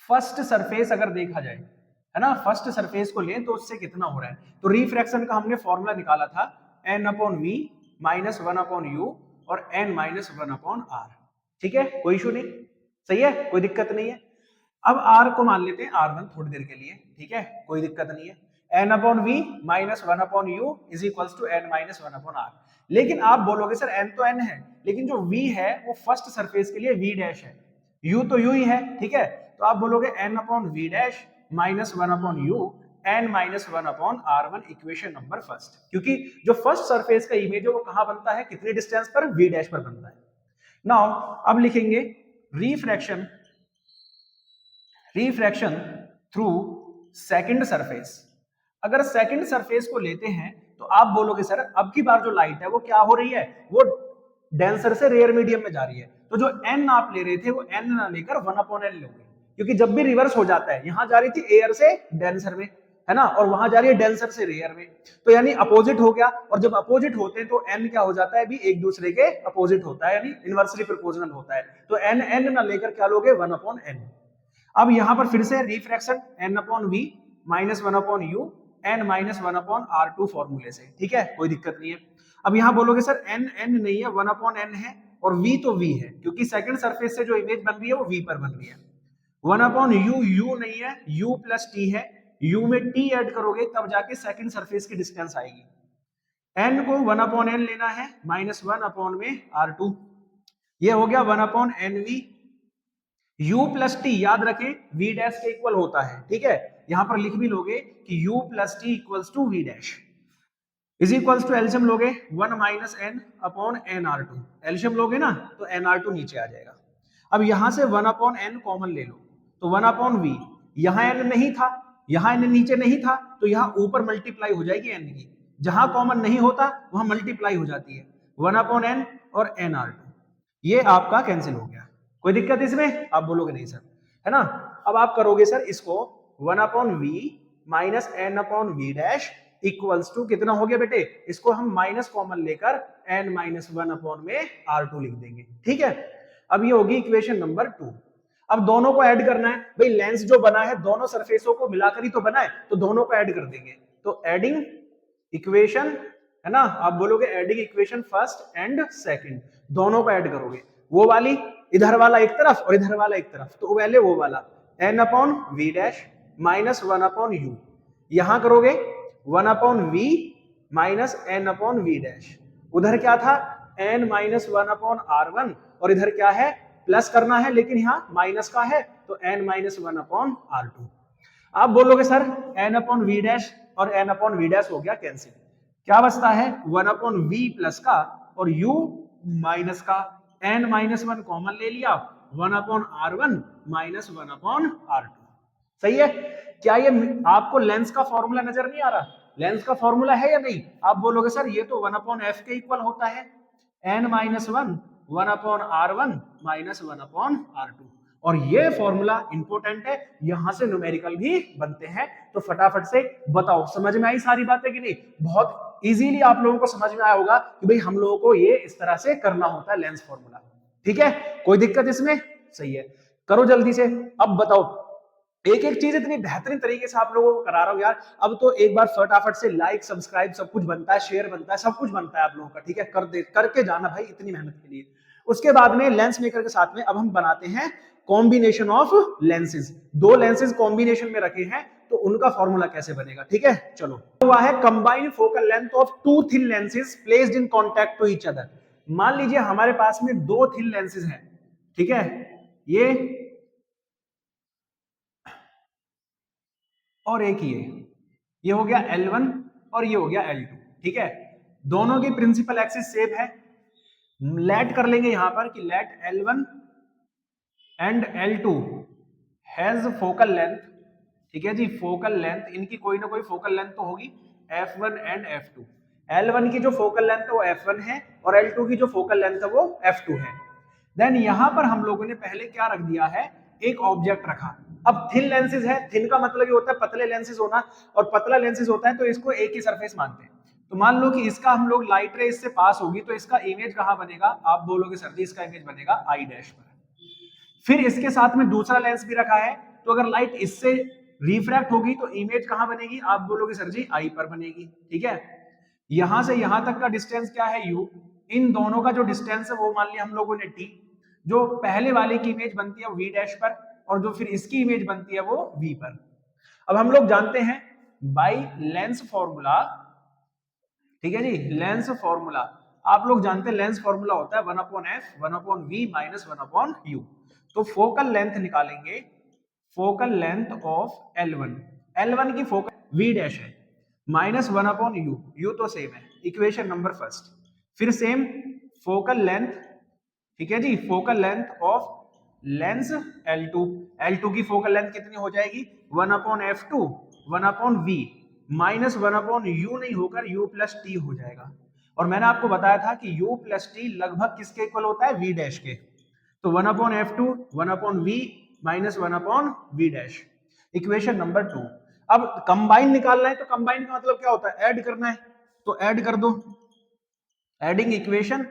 first surface अगर देखा जाए, है ना, फर्स्ट सरफेस को लें तो उससे कितना हो रहा है? तो रिफ्रैक्शन का हमने फॉर्मूला निकाला था n/v माइनस 1/u और n माइनस 1/r, ठीक है। कोई इशू नहीं, सही है, कोई दिक्कत नहीं है। अब r को मान लेते हैं r1 थोड़ी देर के लिए, ठीक है, कोई दिक्कत नहीं है। n/v minus 1/u is equals to n minus 1/r। लेकिन आप बोलोगे सर n तो n है, लेकिन जो v है वो फर्स्ट सरफेस के लिए v डैश है, u तो u ही है, ठीक है। तो आप बोलोगे n/v dash minus 1/u n minus 1/r1 equation number first, क्योंकि जो फर्स्ट सरफेस का इमेज है वो कहां बनता है? कितनी डिस्टेंस पर? v डैश पर बनता है। नाउ अब लिखेंगे रिफ्रैक्शन थ्रू सेकंड सरफेस। अगर सेकंड सरफेस को लेते हैं तो आप बोलोगे सर अब की बार जो लाइट है वो क्या हो रही है? वो डेंसर से रेयर मीडियम में जा रही है, तो जो n आप ले रहे थे वो n ना लेकर 1/n लोगे, क्योंकि जब भी रिवर्स हो जाता है, यहां जा रही थी एयर से डेंसर में, है ना, और वहां जा रही है डेंसर से रेयर में, तो यानी अपोजिट हो गया। और जब अपोजिट होते हैं तो n क्या हो जाता है? भी एक दूसरे के अपोजिट होता है, यानी इनवर्सली प्रोपोर्शनल होता है। तो n ना लेकर क्या लोगे? 1/n। अब यहां पर फिर से refraction n/v minus 1/u n minus 1/r2 फॉर्मूले से, ठीक है, कोई दिक्कत नहीं है। अब यहां बोलोगे सर n नहीं है, 1/n है, और v तो v है, क्योंकि सेकंड सरफेस से जो इमेज बन रही है वो v पर बन रही है। 1/u u नहीं है, u प्लस t है, u में t ऐड करोगे तब जाके सेकंड सरफेस की डिस्टेंस आएगी। n को 1/n लेना है, माइनस 1/r2, ये हो गया 1/nv। u प्लस टी याद रखें v डैश के इक्वल होता है, ठीक है। यहां पर लिख भी लोगे कि u plus t equals to v dash is equals to एल्शियम लोगे 1 माइनस n/nr2, एल्शियम लोगे ना तो nr2 नीचे आ जाएगा। अब यहां से 1/n कॉमन ले लो, तो 1/v, यहां n नहीं था, यहां n नीचे नहीं था, तो यहां ऊपर मल्टीप्लाई हो जाएगी n की, जहां कॉमन नहीं होता वहां मल्टीप्लाई हो जाती है 1/n और nr2, ये आपका कैंसिल हो गया। कोई दिक्कत इसमें? आप बोलोगे नहीं सर, है ना। अब आप करोगे सर इसको 1/v minus n/v dash equals to कितना हो गया बेटे? इसको हम माइनस कॉमन लेकर n माइनस 1/में r2 लिख देंगे, ठीक है। अब ये होगी इक्वेशन नंबर 2। अब दोनों को ऐड करना है भाई, लेंस जो बना है दोनों सरफेसों को मिलाकर ही तो बना है, तो दोनों को ऐड कर देंगे। तो एडिंग इक्वेशन, है ना, आप बोलोगे adding equation first and second, दोनों को ऐड करोगे, वो वाली इधर वाला एक तरफ और इधर वाला एक तरफ, तो पहले वो वाला n/v डैश माइनस 1/u, यहां करोगे 1/v minus N upon V dash. उधर क्या था n minus one upon r1 और इधर क्या है प्लस करना है लेकिन यहाँ माइनस का है तो n minus one upon r2। आप बोलोगे sir n upon V dash और n अपॉन वी डैश हो गया कैंसिल, क्या बचता है वन अपॉन वी प्लस का और u माइनस का, n माइनस वन कॉमन ले लिया, one upon r1 minus one upon r2। सही है। क्या ये आपको लेंस का फॉर्मूला नजर नहीं आ रहा? लेंस का फॉर्मूला है या नहीं? आप बोलोगे सर ये तो वन अपॉन एफ के इक्वल होता है, n minus one upon r1 minus one upon r2। और ये फॉर्मूला इंपॉर्टेंट है, यहां से न्यूमेरिकल भी बनते हैं। तो फटाफट से बताओ समझ में आई सारी बातें कि नहीं? बहुत इजीली आप लोगों को समझ में आया होगा कि भाई हम लोगों को ये इस तरह से करना होता है लेंस फॉर्मूला। ठीक है, कोई दिक्कत इसमें? सही है, करो जल्दी से। अब बताओ, एक एक चीज इतनी बेहतरीन तरीके से आप लोगों को करा रहा हूं यार। अब तो एक बार फटाफट से लाइक सब्सक्राइब सब कुछ बनता है, शेयर बनता है, सब कुछ बनता है आप लोगों का। ठीक है, करके जाना भाई इतनी मेहनत के लिए। उसके बाद में लेंस मेकर के साथ में अब हम बनाते हैं कॉम्बिनेशन ऑफ लेंसेज। दो लेंसेज कॉम्बिनेशन में रखे हैं तो उनका फॉर्मूला कैसे बनेगा। ठीक है, चलो। हुआ है combined focal length of two thin lenses placed in contact to each other. मान लीजिए हमारे पास में दो थिन लेंसेज हैं, ठीक है, ये और एक ये हो गया L1 और ये हो गया L2। ठीक है, दोनों की प्रिंसिपल एक्सिस सेम है। लेट कर लेंगे यहां पर कि let L1 and L2 has focal length. ठीक है जी, फोकल लेंथ इनकी कोई ना कोई फोकल लेंथ तो होगी, F1 एंड F2। L1 की जो फोकल लेंथ है वो F1 है और L2 की जो फोकल लेंथ है वो F2 है। देन यहां पर हम लोगों ने पहले क्या रख दिया है, एक ऑब्जेक्ट रखा। अब थिन लेंसेज है, थिन का मतलब ये होता है पतले लेंसेज होना, और पतला लेंसेज होता है तो इसको एक ही सरफेस मानते हैं। तो मान लो कि इसका हम लोग लाइट रे इससे पास होगी तो इसका इमेज कहां बनेगा? आप बोलोगे सर जी इसका इमेज बनेगा आई डैश पर। फिर इसके साथ में दूसरा लेंस भी रखा है, तो अगर लाइट इससे रिफ्रैक्ट होगी तो इमेज कहां बनेगी? आप बोलोगे सर जी आई पर बनेगी। ठीक है, यहां से यहां तक का डिस्टेंस क्या है? u। इन दोनों का जो डिस्टेंस है वो मान लिया हम लोगों ने t। जो पहले वाले की इमेज बनती है v डैश पर और जो फिर इसकी इमेज बनती है वो v पर। अब हम लोग जानते हैं बाई लेंस फॉर्मूला, ठीक है जी, लेंस फॉर्मूला आप लोग जानते हैं लेंस फॉर्मूला होता है 1/f 1/v माइनस 1/u। तो फोकल लेंथ निकालेंगे, focal length of L1, L1 की फोकल v डैश है माइनस 1/u, u तो सेम है, इक्वेशन नंबर फर्स्ट। फिर सेम फोकल लेंथ, ठीक है जी, focal length of lens L2, L2 की फोकल लेंथ कितनी हो जाएगी? 1/f2 1/v माइनस 1/u नहीं होकर u प्लस टी हो जाएगा। और मैंने आपको बताया था कि u प्लस टी लगभग किसके इक्वल होता है? v डैश के। तो 1/f2 1/v minus 1/v dash, equation number 2। अब कंबाइन निकालना है तो कंबाइन का मतलब क्या होता है? ऐड करना है, तो ऐड कर दो। Adding equation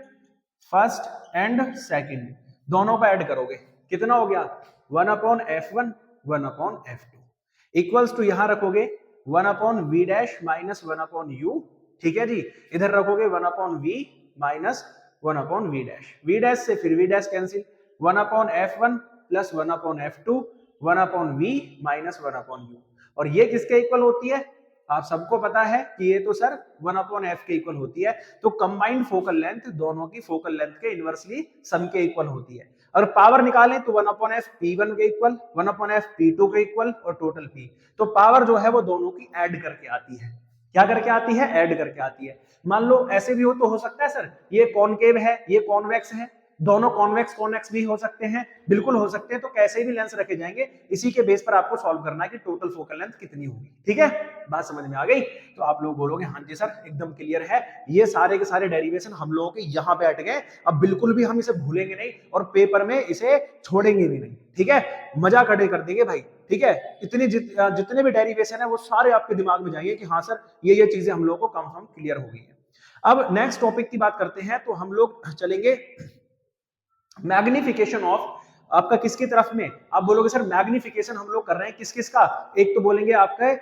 first and second दोनों को ऐड करोगे, कितना हो गया? 1/f1 1/f2 इक्वल्स टू यहां रखोगे 1/v डैश माइनस 1/u। ठीक है जी, इधर रखोगे 1/v minus 1/v dash, v dash से फिर v dash cancel, 1/f1 plus 1/f2 1/v minus 1/u। और ये किसके इक्वल होती है? आप सबको पता है कि ये तो सर 1/f के इक्वल होती है। तो कंबाइंड फोकल लेंथ दोनों की फोकल लेंथ के इनवर्सली सम के इक्वल होती है। अगर पावर निकालें तो 1/f P1 के इक्वल, 1/f P2 के इक्वल और टोटल P। तो पावर जो है वो दोनों की ऐड करके आती है। क्या करके आती है? ऐड करके आती है। मान लो ऐसे भी हो तो हो सकता है सर ये कॉनकेव है ये कॉन्वेक्स है, दोनों कॉन्वेक्स कॉन्वेक्स भी हो सकते हैं, बिल्कुल हो सकते हैं। तो कैसे भी लेंस रखे जाएंगे, इसी के बेस पर आपको सॉल्व करना है कि टोटल फोकल लेंथ कितनी होगी। ठीक है, बात समझ में आ गई? तो आप लोग बोलोगे हाँ जी सर एकदम क्लियर है, ये सारे के सारे डेरिवेशन हम लोगों के यहाँ पे अट गए, अब बिल्कुल भी हम इसे भूलेंगे नहीं और पेपर में इसे छोड़ेंगे भी नहीं। ठीक है, मजा खड़े कर देंगे भाई। ठीक है, जितने भी डेरिवेशन है वो सारे आपके दिमाग में जाएंगे कि हाँ सर ये चीजें हम लोगों को कंफर्म क्लियर हो गई है। अब नेक्स्ट टॉपिक की बात करते हैं, तो हम लोग चलेंगे मैग्निफिकेशन ऑफ आपका किसकी तरफ में? आप बोलोगे सर मैग्निफिकेशन हम लोग कर रहे हैं किस किस का? एक तो बोलेंगे आपका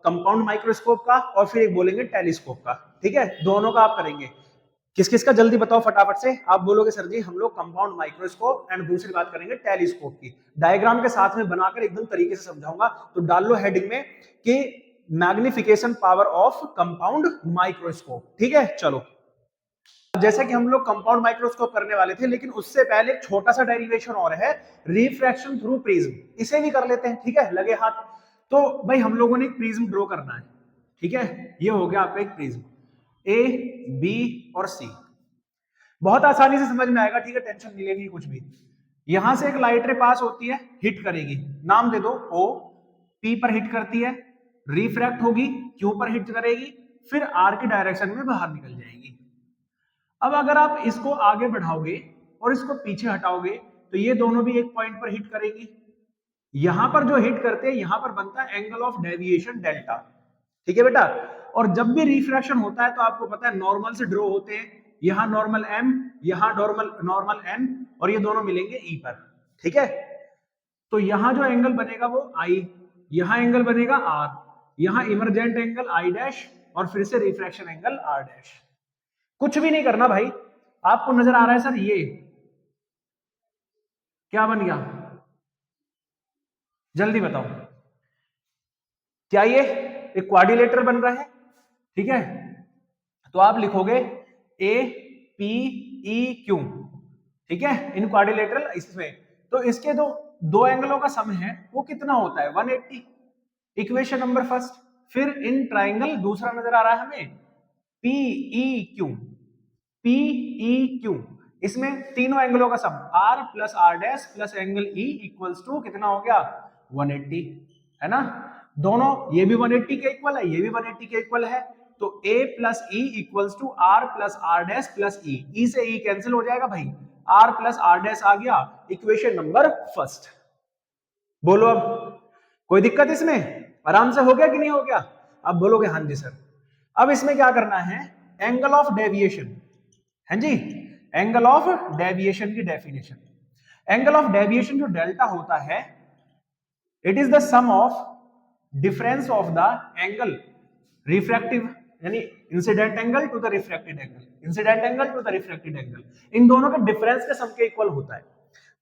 कंपाउंड माइक्रोस्कोप का और फिर एक बोलेंगे टेलीस्कोप का। ठीक है, दोनों का आप करेंगे। किस किस का जल्दी बताओ फटाफट से। आप बोलोगे सर जी हम लोग कंपाउंड माइक्रोस्कोप एंड दूसरी बात करेंगे टेलीस्कोप की। डायग्राम के साथ में बनाकर एकदम तरीके से समझाऊंगा, तो डाल लो हेडिंग में कि magnification power of compound microscope. ठीक है, चलो जैसे कि हम लोग कंपाउंड माइक्रोस्कोप करने वाले थे, लेकिन उससे पहले एक छोटा सा डेरिवेशन और है, रिफ्रैक्शन थ्रू प्रिज्म, इसे भी कर लेते हैं। ठीक है, लगे हाथ। तो भाई हम लोगों ने एक प्रिज्म ड्रॉ करना है। ठीक है, ये हो गया आपका एक प्रिज्म, ए बी और सी, बहुत आसानी से समझ में आएगा। ठीक है, टेंशन नहीं लेनी कुछ भी। यहां से एक लाइट रे पास होती है, हिट करेगी, नाम दे दो ओ, पी पर हिट करती है, रिफ्रैक्ट होगी, क्यू पर हिट करेगी, फिर आर की डायरेक्शन में बाहर निकल जाएगी। अब अगर आप इसको आगे बढ़ाओगे और इसको पीछे हटाओगे तो ये दोनों भी एक पॉइंट पर हिट करेगी। यहां पर जो हिट करते हैं यहां पर बनता है एंगल ऑफ डेविएशन डेल्टा। ठीक है बेटा, और जब भी रिफ्रैक्शन होता है तो आपको पता है नॉर्मल से ड्रॉ होते हैं, यहां नॉर्मल एम, यहां नॉर्मल नॉर्मल एन, और ये दोनों मिलेंगे ई पर। ठीक है, तो यहां जो एंगल बनेगा वो आई, यहां एंगल बनेगा आर, यहां इमरजेंट एंगल आई डैश, और फिर से रिफ्रैक्शन एंगल आर डैश। कुछ भी नहीं करना भाई, आपको नजर आ रहा है सर ये क्या बन गया, जल्दी बताओ, क्या ये एक क्वाड्रिलेटरल बन रहा है? ठीक है, तो आप लिखोगे ए पी ई क्यू। ठीक है, इन क्वाड्रिलेटरल इसमें तो इसके दो एंगलों का सम है वो कितना होता है 180, इक्वेशन नंबर फर्स्ट। फिर इन ट्राइंगल दूसरा नजर आ रहा है हमें पीई क्यू, पीई क्यू, इसमें तीनों एंगलों का sum R plus are dash plus angle E equals to कितना हो गया 180, है ना? दोनों ये भी 180 के इक्वल है, ये भी 180 के इक्वल है, तो a plus e equals to are plus are dash plus e से ई कैंसिल हो जाएगा भाई, आर प्लस आर डैश आ गया, इक्वेशन नंबर फर्स्ट। बोलो अब कोई दिक्कत इसमें? आराम से हो गया कि नहीं हो गया? अब बोलोगे हाँ जी सर। अब इसमें क्या करना है, एंगल ऑफ डेविएशन है जी, एंगल ऑफ डेविएशन की डेफिनेशन, एंगल ऑफ डेविएशन जो डेल्टा होता है, it is the sum of difference of the angle refractive यानी incident angle to the refracted angle, incident angle to the refracted angle, इन दोनों के डिफरेंस के सम के इक्वल होता है।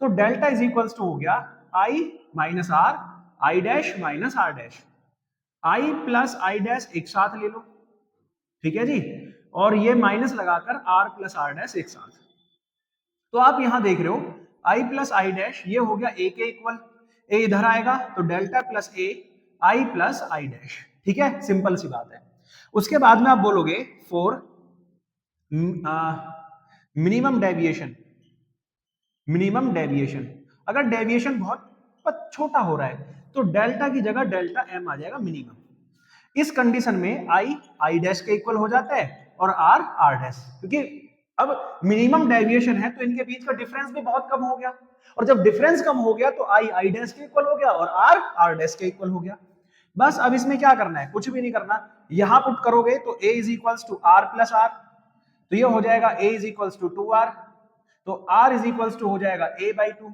तो डेल्टा इज इक्वल्स टू हो गया i minus r, i dash minus r dash, i plus i dash एक साथ ले लो, ठीक है जी, और ये माइनस लगाकर आर प्लस आर डैश एक साथ। तो आप यहां देख रहे हो आई प्लस आई डैश ये हो गया ए के इक्वल, ए इधर आएगा तो delta plus A I plus i dash. ठीक है, सिंपल सी बात है। उसके बाद में आप बोलोगे for minimum deviation, minimum deviation, अगर डेविएशन बहुत छोटा हो रहा है तो डेल्टा की जगह डेल्टा एम आ जाएगा मिनिमम। इस कंडीशन में आई आई डैश के इक्वल हो जाता है और आर आर डैश, क्योंकि अब मिनिमम डेविएशन है तो इनके बीच का डिफरेंस भी बहुत कम हो गया, और जब डिफरेंस कम हो गया तो आई आई डैश के इक्वल हो गया और आर आर डैश के इक्वल हो गया। बस अब इसमें क्या करना है, कुछ भी नहीं करना, यहां पुट करोगे तो a is equals to are plus are, तो ये हो जाएगा a is equals to 2r, तो r इज इक्वल्स टू हो जाएगा a बाई 2।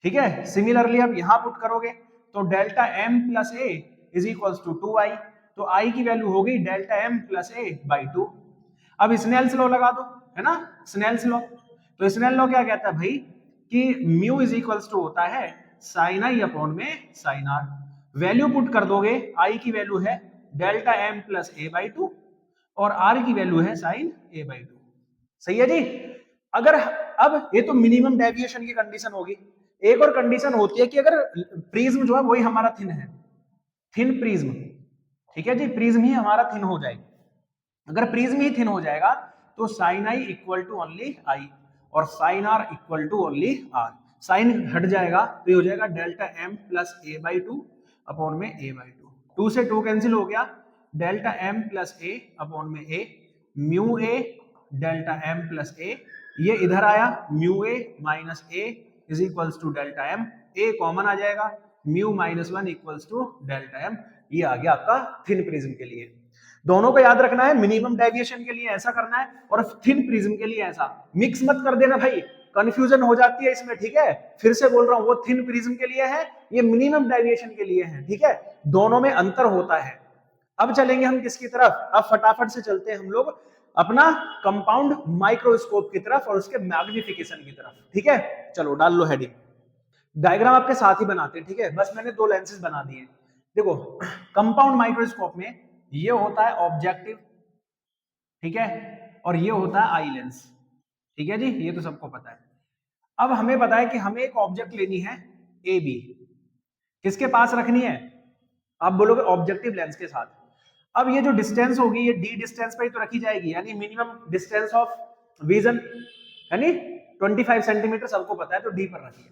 ठीक है, सिमिलरली अब यहां पुट करोगे तो delta m plus a is equals to 2i, तो i की वैल्यू हो गई delta m plus a by 2। अब स्नेल्स लॉ लगा दो, है ना, स्नेल्स लॉ। तो स्नेल लॉ क्या कहता है भाई कि म्यू इज इक्वल्स टू होता है साइन आई अपॉन में साइन आर, वैल्यू पुट कर दोगे, आई की वैल्यू है delta M plus A by 2 और आर की वैल्यू है साइन ए बाई 2। सही है जी। अगर अब ये तो मिनिमम डेविएशन की कंडीशन होगी, एक और कंडीशन होती है कि अगर प्रिज्म जो है वही हमारा थिन है, थिन प्रिज्म, ठीक है जी, प्रिज्म ही हमारा थिन हो जाएगा। अगर प्रिज्म ही थिन हो जाएगा तो sine i equal to only i और sine r equal to only r, sine हट जाएगा तो ये हो जाएगा delta M plus A by 2 upon में ए बाई 2, 2 से 2 कैंसिल हो गया, delta M plus a upon में a, mu a delta M plus a, ये इधर आया mu a minus a is equals to delta m, a common आ जाएगा, mu minus 1 equals to delta m, ये आ गया आपका थिन प्रिज्म के लिए। दोनों को याद रखना है, मिनिमम डेविएशन के लिए ऐसा करना है और थिन प्रिज्म के लिए ऐसा, मिक्स मत कर देना भाई, कंफ्यूजन हो जाती है इसमें। ठीक है, फिर से बोल रहा हूं, वो थिन प्रिज्म के लिए है, ये मिनिमम डेविएशन के लिए है। ठीक है, दोनों में अंतर होता है। अब चलेंगे हम किसकी तरफ, अब फटाफट से चलते हैं हम लोग अपना कंपाउंड माइक्रोस्कोप की तरफ और उसके मैग्निफिकेशन की तरफ। ठीक है, चलो डाल लो हेडिंग, डायग्राम आपके साथ ही बनाते हैं। ठीक है, बस मैंने 2 लेंसेज बना दिए, देखो कंपाउंड माइक्रोस्कोप में ये होता है ऑब्जेक्टिव, ठीक है, और ये होता है आई लेंस, ठीक है जी, ये तो सबको पता है। अब हमें पता है कि हमें एक ऑब्जेक्ट लेनी है ए बी, किसके पास रखनी है, आप बोलोगे ऑब्जेक्टिव लेंस के साथ। अब ये जो डिस्टेंस होगी ये डी डिस्टेंस पे ही तो रखी जाएगी, यानी मिनिमम डिस्टेंस ऑफ विजन, यानी 25 सेंटीमीटर सबको पता है, तो डी पर रखिए।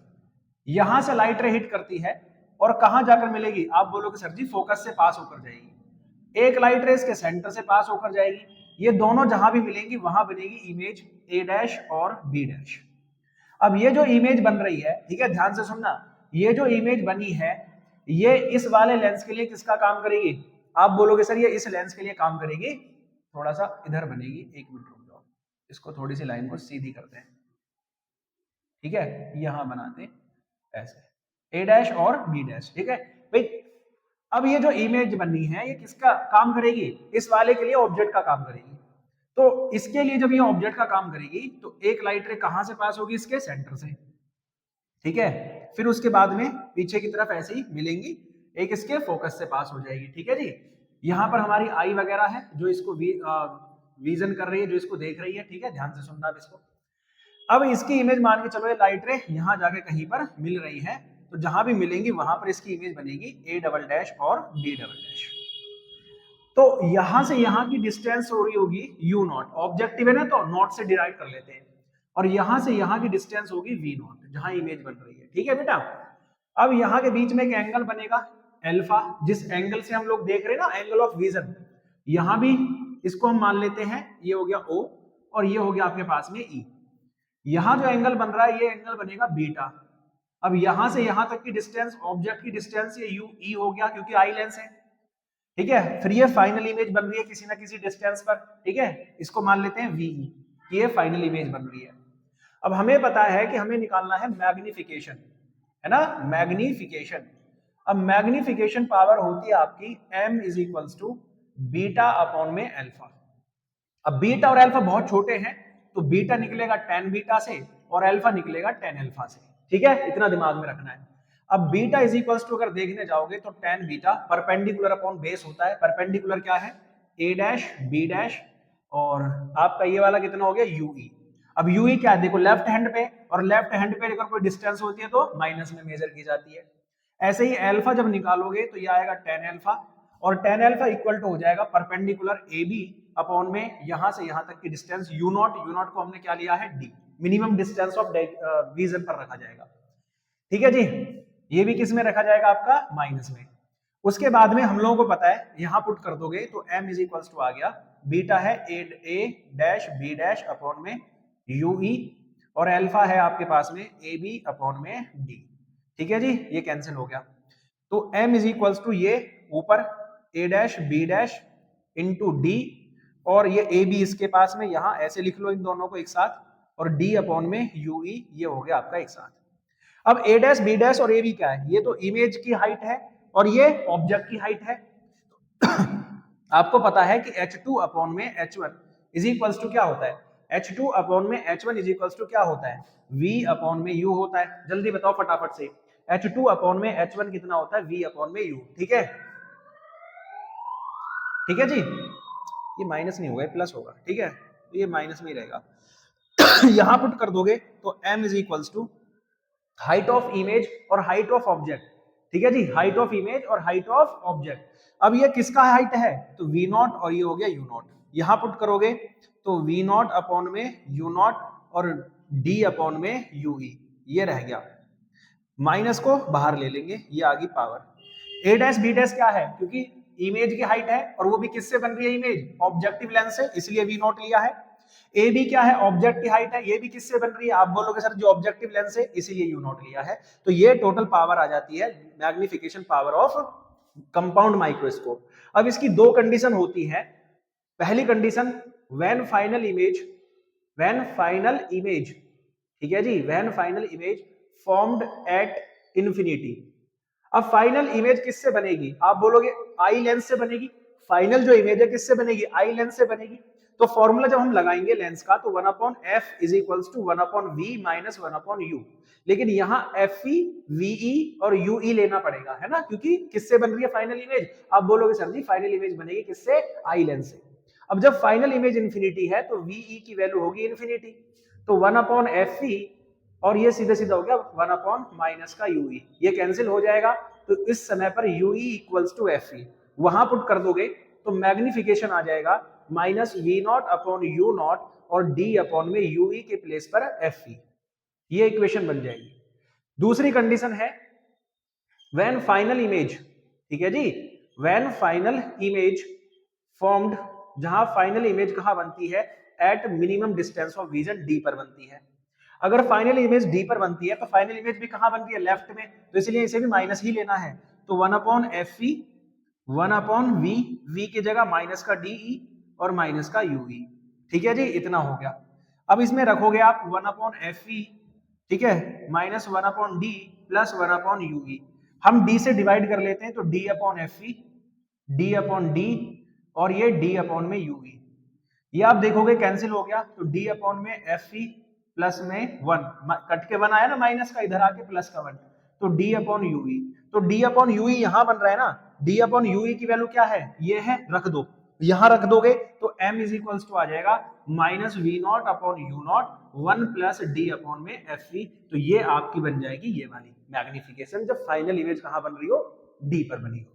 यहां से लाइट रे हिट करती है और कहां जाकर मिलेगी, आप बोलोगे सर जी फोकस से पास होकर जाएगी। एक लाइट रे इसके सेंटर से पास होकर जाएगी, ये दोनों जहां भी मिलेंगी वहां बनेगी इमेज ए डैश और बी डैश। अब ये जो इमेज बन रही है, ठीक है, ध्यान से सुनना, ये जो इमेज बनी है ये इस वाले लेंस के लिए किसका काम करेगी, आप बोलोगे सर ये इस लेंस के लिए काम करेगी, थोड़ा सा इधर बनेगी, एक मिनट रुक जाओ, इसको थोड़ी सी लाइन को सीधी करते हैं, ठीक है, यहां बनाते ऐसे ए डैश और बी डैश, ठीक है भाई। अब ये जो इमेज बनी है ये किसका काम करेगी, इस वाले के लिए ऑब्जेक्ट का काम करेगी। तो इसके लिए जब ये ऑब्जेक्ट का काम करेगी तो एक लाइट रे कहां से पास होगी, इसके सेंटर से, ठीक है, फिर उसके बाद में पीछे की तरफ ऐसे ही मिलेंगी, एक इसके फोकस से पास हो जाएगी, ठीक है जी। यहाँ पर हमारी आई वगैरह है जो इसको विजन कर रही है, जो इसको देख रही है, ठीक है, ध्यान से सुनना अब इसको। अब इसकी इमेज मान के चलो ये लाइट रे यहाँ जाके कहीं पर मिल रही है, तो जहां भी मिलेंगी वहां पर इसकी इमेज बनेगी ए डबल डैश और बी डबल डैश। तो यहां से यहां की डिस्टेंस हो रही होगी यू नॉट, ऑब्जेक्टिव है ना तो नॉट से डिराइव कर लेते हैं, और यहां से यहां की डिस्टेंस होगी वी नॉट, जहां इमेज बन रही है, ठीक है बेटा। अब यहां के बीच में एक एंगल बनेगा अल्फा, जिस एंगल से हम लोग देख रहे हैं ना, एंगल ऑफ विजन, यहां भी इसको हम मान लेते हैं, ये हो गया ओ, और ये हो गया आपके पास में ई। यहां जो एंगल बन रहा है ये एंगल बनेगा बीटा। अब यहां से यहां तक की डिस्टेंस, ऑब्जेक्ट की डिस्टेंस, ये यू ई हो गया क्योंकि आई लेंस है, ठीक है। फिर ये फाइनल इमेज बन रही है किसी ना किसी डिस्टेंस पर, ठीक है, इसको मान लेते हैं वीई, ये फाइनल इमेज बन रही है। अब हमें पता है कि हमें निकालना है मैग्निफिकेशन, है ना, मैग्निफिकेशन। अब मैग्निफिकेशन पावर होती है आपकी m is equals to beta upon में अल्फा। अब बीटा और अल्फा बहुत छोटे हैं, तो बीटा निकलेगा tan बीटा से और अल्फा निकलेगा tan अल्फा से, ठीक है, इतना दिमाग में रखना है। अब बीटा इज इक्वल्स टू अगर देखने जाओगे तो tan beta perpendicular upon base होता है, परपेंडिकुलर क्या है, a डैश b डैश, और आपका ये वाला कितना हो गया ue। अब ue क्या है, देखो लेफ्ट हैंड पे, और लेफ्ट हैंड पे अगर कोई डिस्टेंस होती है तो माइनस में मेजर की जाती है। ऐसे ही अल्फा जब निकालोगे तो ये आएगा tan अल्फा, और tan अल्फा इक्वल टू हो जाएगा परपेंडिकुलर ab अपॉन में यहां से यहां तक की distance u not, u not को हमने क्या लिया है d, minimum distance of vision पर रखा जाएगा, ठीक है जी। ये भी किस में रखा जाएगा, आपका माइनस में। उसके बाद में हम लोगों को पता है, यहां पुट कर दोगे तो m इज इक्वल्स टू आ गया, बीटा है a dash b dash upon में ue, और अल्फा है आपके पास में ab अपॉन में d, ठीक है जी, ये कैंसिल हो गया। तो m इज इक्वल्स टू ये ऊपर a dash b dash into d, और ये ab इसके पास में, यहां ऐसे लिख लो इन दोनों को एक साथ, और d अपॉन में ue, ये हो गया आपका एक साथ। अब a डैश b डैश और ab क्या है, ये तो इमेज की हाइट है और ये ऑब्जेक्ट की हाइट है। आपको पता है कि h2 अपॉन में h1 इज इक्वल्स टू क्या होता है, h2 अपॉन में h1 इज इक्वल्स टू क्या होता है, v अपॉन में u होता है। जल्दी बताओ फटाफट से, h2 अपॉन में h1 कितना होता है, v अपॉन में u, ठीक है, ठीक है जी। ये माइनस नहीं होगा, प्लस होगा, ठीक है, तो ये माइनस में ही रहेगा। यहां पुट कर दोगे तो m is equals to height of image और हाइट ऑफ ऑब्जेक्ट, ठीक है जी, हाइट ऑफ इमेज और हाइट ऑफ ऑब्जेक्ट। अब ये किसका हाइट है, तो v नॉट, और ये हो गया u नॉट। यहां पुट करोगे तो v नॉट अपॉन में u नॉट और d अपॉन में ue, ये रह गया, माइनस को बाहर ले लेंगे, ये आ गई power. a dash b dash क्या है, क्योंकि इमेज की हाइट है और वो भी किससे बन रही है इमेज, ऑब्जेक्टिव लेंस से, इसलिए v नॉट लिया है। ए बी क्या है, ऑब्जेक्ट की हाइट है, ये भी किससे बन रही है, आप बोलोगे सर जो ऑब्जेक्टिव लेंस है, इसीलिए यू नॉट लिया है। तो ये टोटल पावर आ जाती है magnification power of compound microscope. अब इसकी दो कंडीशन होती है। पहली कंडीशन, व्हेन फाइनल इमेज, ठीक है जी, when final image formed at infinity. अब फाइनल इमेज किससे बनेगी, आप बोलोगे आई लेंस से बनेगी, फाइनल जो इमेज है किससे बनेगी, आई लेंस से बनेगी। तो फॉर्मूला जब हम लगाएंगे लेंस का तो 1/f is equals to 1/v minus 1/u। लेकिन यहाँ FV, VE और UE लेना पड़ेगा, है ना, क्योंकि किससे बन रही है फाइनल इमेज। आप बोलोगे सर जी फाइनल इमेज बनेगी किससे, आई लेंस से। अब जब फाइनल इमेज इन्फिनिटी है तो VE की वैल्यू होगी इन्फिनिटी, तो 1/FV और ये सीधा सीधा हो गया 1/ माइनस का UE, ये कैंसिल हो जाएगा। तो इस समय पर UE इक्वल्स टू FE वहां पुट कर दोगे तो मैग्निफिकेशन आ जाएगा -V0/U0 और D अपॉन में UE के प्लेस पर FE, ये इक्वेशन बन जाएगी। दूसरी कंडीशन है व्हेन फाइनल इमेज, ठीक है जी, व्हेन फाइनल इमेज फॉर्म्ड, जहां फाइनल इमेज कहां बनती है, at minimum distance of vision D पर बनती है। अगर फाइनल इमेज D पर बनती है तो फाइनल इमेज भी कहां बनती है, लेफ्ट में, तो इसलिए इसे भी माइनस ही लेना है। तो 1/FE 1/V, V की जगह माइनस का DE और माइनस का UE, ठीक है जी, इतना हो गया। अब इसमें रखोगे आप 1/FE, ठीक है, माइनस 1/D प्लस 1/UE। हम D से डिवाइड कर लेते हैं तो D/FE, D/D और ये D अपॉन में UE, ये आप देखोगे कैंसिल हो गया। तो D अपॉन में FE प्लस में 1, कट के 1 आया ना माइनस का, इधर आके प्लस का 1, तो D अपॉन UE। तो D अपॉन UE यहां बन रहा है ना, D अपॉन UE की वैल्यू क्या है, ये है, रख दो, यहां रख दोगे तो M इज इक्वल्स टू आ जाएगा -V0 upon U0 1 plus D upon में FE। तो ये आपकी बन जाएगी ये वाली मैग्निफिकेशन, जब फाइनल इमेज कहां बन रही हो, D पर बनी हो।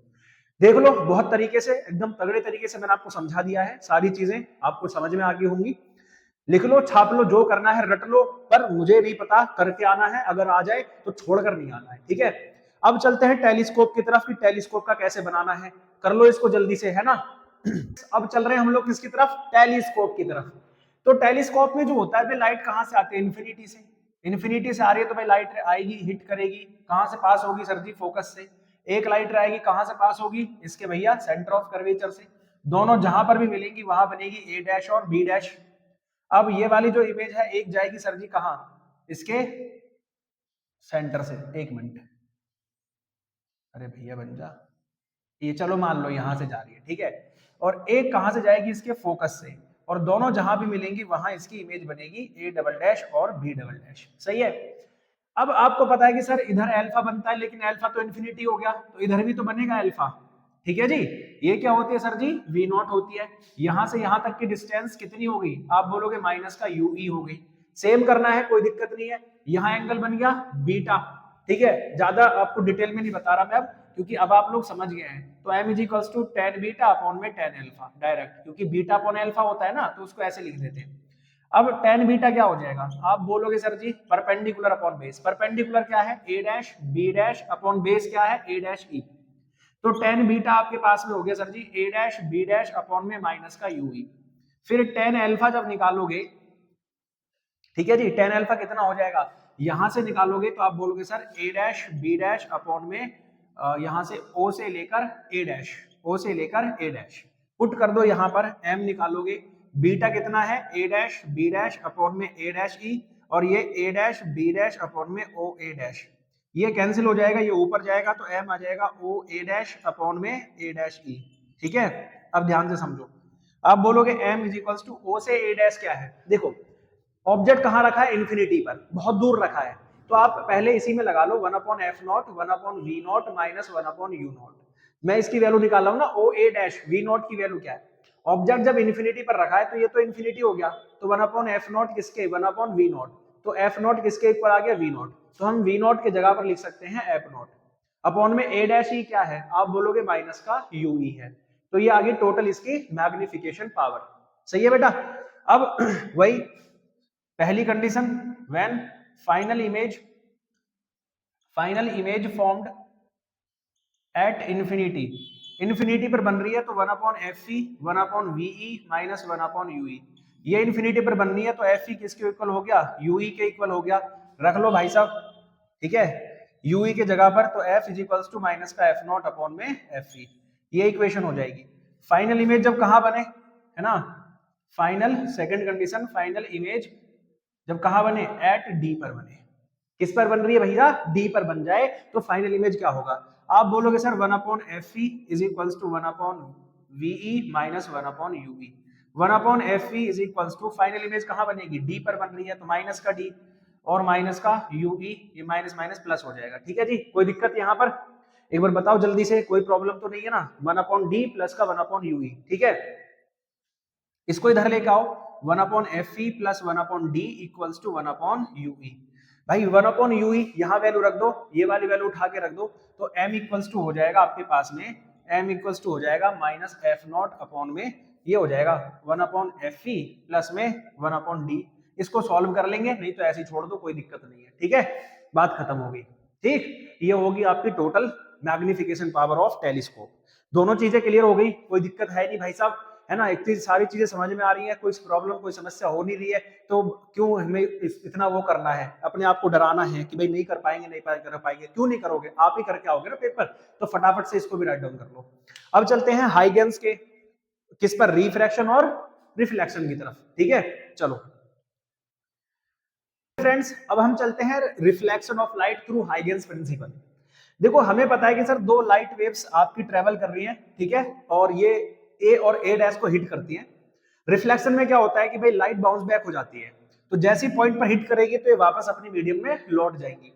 देख लो, बहुत तरीके से, एकदम तगड़े तरीके से मैंने आपको समझा दिया है, सारी चीजें आपको समझ में आ गई होंगी। लिख लो, छाप लो, जो करना है रट लो, पर मुझे नहीं पता करके आना है, अगर आ जाए तो छोड़कर नहीं आना है, ठीक है। अब चलते हैं टेलीस्कोप की तरफ कि टेलीस्कोप का कैसे बनाना है, कर लो इसको जल्दी से, है ना। अब चल रहे हैं हम लोग किसकी तरफ, टेलीस्कोप की तरफ। तो टेलीस्कोप में जो होता है, लाइट कहां से आती है, इन्फिनिटी से। इन्फिनिटी से आ रही है तो भाई लाइट आएगी, हिट करेगी, कहां से पास होगी सर जी, फोकस से। एक लाइट आएगी, कहां से पास होगी, इसके भैया सेंटर ऑफ कर्वेचर से। दोनों जहां पर भी मिलेंगी वहां बनेगी A' और B'। अब ये वाली जो इमेज है एक जाएगी सर जी कहां, इसके सेंटर से। एक मिनट, अरे भैया बन जा, ये चलो मान लो यहां से जा रही है, ठीक है, और एक कहां से जाएगी, इसके फोकस से, और दोनों जहां भी मिलेंगी वहां इसकी इमेज बनेगी A" और B', सही है। अब आपको पता है कि सर इधर अल्फा बनता है, लेकिन अल्फा तो इन्फिनिटी हो गया, तो इधर भी तो बनेगा अल्फा, ठीक है जी। ये क्या होती है सर जी, V0 होती है। यहां से यहां तक की डिस्टेंस कितनी हो गई, आप बोलोगे माइनस का UE हो गई। सेम करना है, कोई दिक्कत नहीं है। यहाँ एंगल बन गया बीटा, ठीक है, ज्यादा आपको डिटेल में नहीं बता रहा मैं अब, क्योंकि अब आप लोग समझ गए हैं। तो M is equals to tan beta upon में tan अल्फा, डायरेक्ट, क्योंकि बीटा अपॉन अल्फा होता है ना, तो उसको ऐसे लिख देते हैं। अब tan बीटा क्या हो जाएगा, आप बोलोगे सर जी परपेंडिकुलर अपॉन बेस। परपेंडिकुलर क्या है, A' B' अपॉन बेस क्या है, A', तो tan बीटा आपके पास में हो गया सर जी A' B' अपॉन में माइनस का UE। फिर tan अल्फा जब निकालोगे, ठीक है जी, tan अल्फा कितना हो जाएगा, यहां से निकालोगे तो आप बोलोगे सर A' B' अपॉन में यहां से O से लेकर A', O से लेकर A', पुट कर दो यहां पर, M निकालोगे, बीटा कितना है A' B' अपॉन में A', और ये A' B' अपॉन में OA', ये कैंसिल हो जाएगा, ये ऊपर जाएगा तो M आ जाएगा OA' अपॉन में A', ठीक है। अब ध्यान से समझो, आप बोलोगे M is equals to O से A' क्या है, देखो ऑब्जेक्ट कहां रखा है, इन्फिनिटी पर, बहुत दूर रखा है, तो आप पहले इसी में लगा लो 1/F0 1/V0 माइनस 1/U0। मैं इसकी वैल्यू निकाल रहा हूं ना, OA' V0 की वैल्यू क्या है, ऑब्जेक्ट जब इन्फिनिटी पर रखा है तो ये तो इन्फिनिटी हो गया, तो 1/F0 किसके, 1/V0, तो F0 किसके इक्वल आ गया, V0, तो हम V0 के जगह पर लिख सकते हैं F0 अपॉन में A' क्या है, आप बोलोगे माइनस का UE है। तो ये आ गई टोटल इसकी मैग्निफिकेशन पावर, सही है बेटा। अब वही पहली condition, when final image formed at infinity, infinity पर बन रही है तो 1/FE 1/VE माइनस 1/UE, ये इन्फिनिटी पर बन रही है तो FE किसके इक्वल हो गया, UE के इक्वल हो गया, रख लो भाई साहब, ठीक है, UE के जगह पर, तो F is equals to minus का F0 अपॉन में FE, ये इक्वेशन हो जाएगी। फाइनल इमेज जब कहां बने, है ना, final second condition, final image जब कहां बने, एट D पर बने, किस पर बन रही है भैया, D पर बन जाए तो फाइनल इमेज क्या होगा, आप बोलोगे sir 1/FE is equals to 1/V VE minus 1 upon UE। 1 upon FE is equals to final image कहाँ बनेगी, D पर बन रही है तो माइनस का D और माइनस का UE, ये माइनस माइनस प्लस हो जाएगा। ठीक है जी, कोई दिक्कत यहाँ पर? एक बार बताओ जल्दी से, कोई प्रॉब्लम तो नहीं है ना? 1 अपॉन D प्लस का 1 अपॉन UE। ठीक है, इसको इधर लेके आओ, 1 upon FE plus 1 upon D equals to 1 upon UE। भाई 1 अपॉन UE यहाँ वैल्यू रख दो, ये वाली वैल्यू उठा के रख दो, तो M इक्वल्स टू हो जाएगा आपके पास में, M इक्वल्स टू हो जाएगा माइनस F नॉट अपॉन में ये हो जाएगा 1 अपॉन FE प्लस में 1 अपॉन D। इसको सॉल्व कर लेंगे, नहीं तो ऐसे ही छोड़ दो, कोई दिक्कत नहीं है। ठीक है, बात खत्म हो गई। ठीक, ये होगी आपकी total magnification power of telescope. दोनों चीजें क्लियर हो गई, कोई दिक्कत है नहीं भाई साहब, है ना? एक चीज, सारी चीजें समझ में आ रही है, कोई प्रॉब्लम कोई समस्या हो नहीं रही है, तो क्यों हमें इतना वो करना है, अपने आप को डराना है कि भाई नहीं कर पाएंगे, नहीं कर पाएंगे? क्यों नहीं करोगे, आप ही करके आओगे ना पेपर, तो फटाफट से इसको भी राइट डाउन कर लो। अब चलते हैं हाइगेंस के किस पर, रिफ्रैक्शन और रिफ्लेक्शन की तरफ। ठीक है, चलो फ्रेंड्स, अब हम चलते हैं reflection of light through Huygens principle. देखो हमें पता है कि सर दो लाइट वेव्स आपकी ट्रेवल कर रही हैं, ठीक है, और ये ए और ए डैश को हिट करती हैं। रिफ्लेक्शन में क्या होता है कि भाई लाइट बाउंस बैक हो जाती है, तो जैसी पॉइंट पर हिट करेगी तो ये वापस अपनी मीडियम में लौट जाएंगी।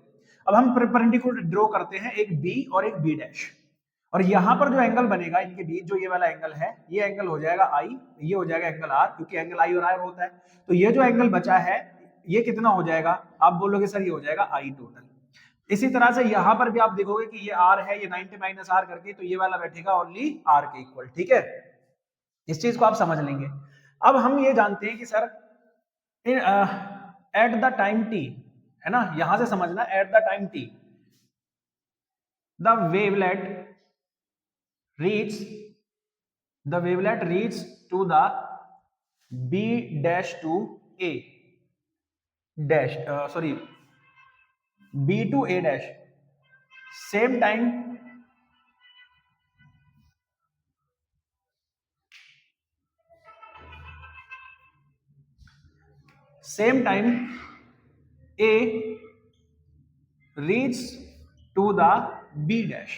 अब हम परपेंडिकुलर ड्रॉ करते हैं एक बी और एक बी डैश, और यहां पर जो एंगल बनेगा इनके बीच, जो ये वाला एंगल है, ये एंगल हो जाएगा आई, ये हो जाएगा एंगल आर, क्योंकि एंगल आई और आर होता है। तो ये जो एंगल बचा है ये कितना हो जाएगा, आप बोलोगे सर ये हो जाएगा आई टोटल। इसी तरह से यहां पर भी आप देखोगे कि ये आर है, ये 90 माइनस आर करके, तो ये वाला बैठेगा ओनली आर के इक्वल। ठीक है, इस चीज को आप समझ लेंगे। अब हम ये जानते हैं कि sir eight the time T, है ना, यहां से समझना, eight the time T the wavelet reach to the B dash to A dash, B to A dash, same time A reach to the B dash।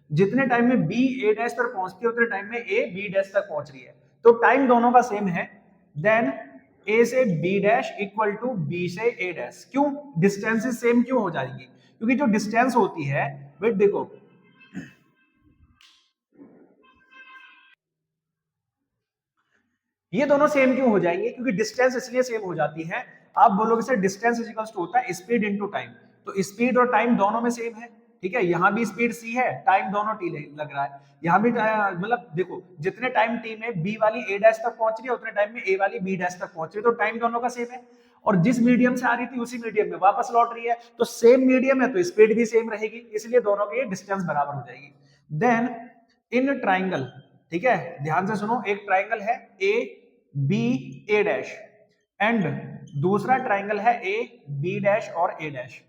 जितने टाइम में B A डैश पर पहुंचती है उतने टाइम में A B डैश तक पहुंच रही है, तो टाइम दोनों का सेम है। देन A से B dash equal to B से A डैश। क्यों डिस्टेंसेस सेम क्यों हो जाएगी, क्योंकि जो डिस्टेंस होती है, वेट देखो, ये दोनों सेम क्यों हो जाएंगे, क्योंकि डिस्टेंस इसलिए सेम हो जाती है, आप बोलोगे sir distance is equals to होता है स्पीड इनटू टाइम, तो स्पीड और टाइम दोनों में सेम है। ठीक है, यहां भी स्पीड सी है, टाइम दोनों टी लग रहा है, यहां भी मतलब देखो जितने टाइम टी में बी वाली ए डैश तक पहुंच रही है उतने टाइम में ए वाली बी डैश तक पहुंच रही है, तो टाइम दोनों का सेम है, और जिस मीडियम से आ रही थी उसी मीडियम में वापस लौट रही है, तो सेम मीडियम है तो स्पीड भी सेम रहेगी, इसलिए दोनों की डिस्टेंस बराबर हो जाएगी। देन इन ट्राइंगल, ठीक है, ध्यान से सुनो, एक ट्राइंगल है A B A dash and दूसरा ट्राइंगल है ए बी डैश और ए डैश।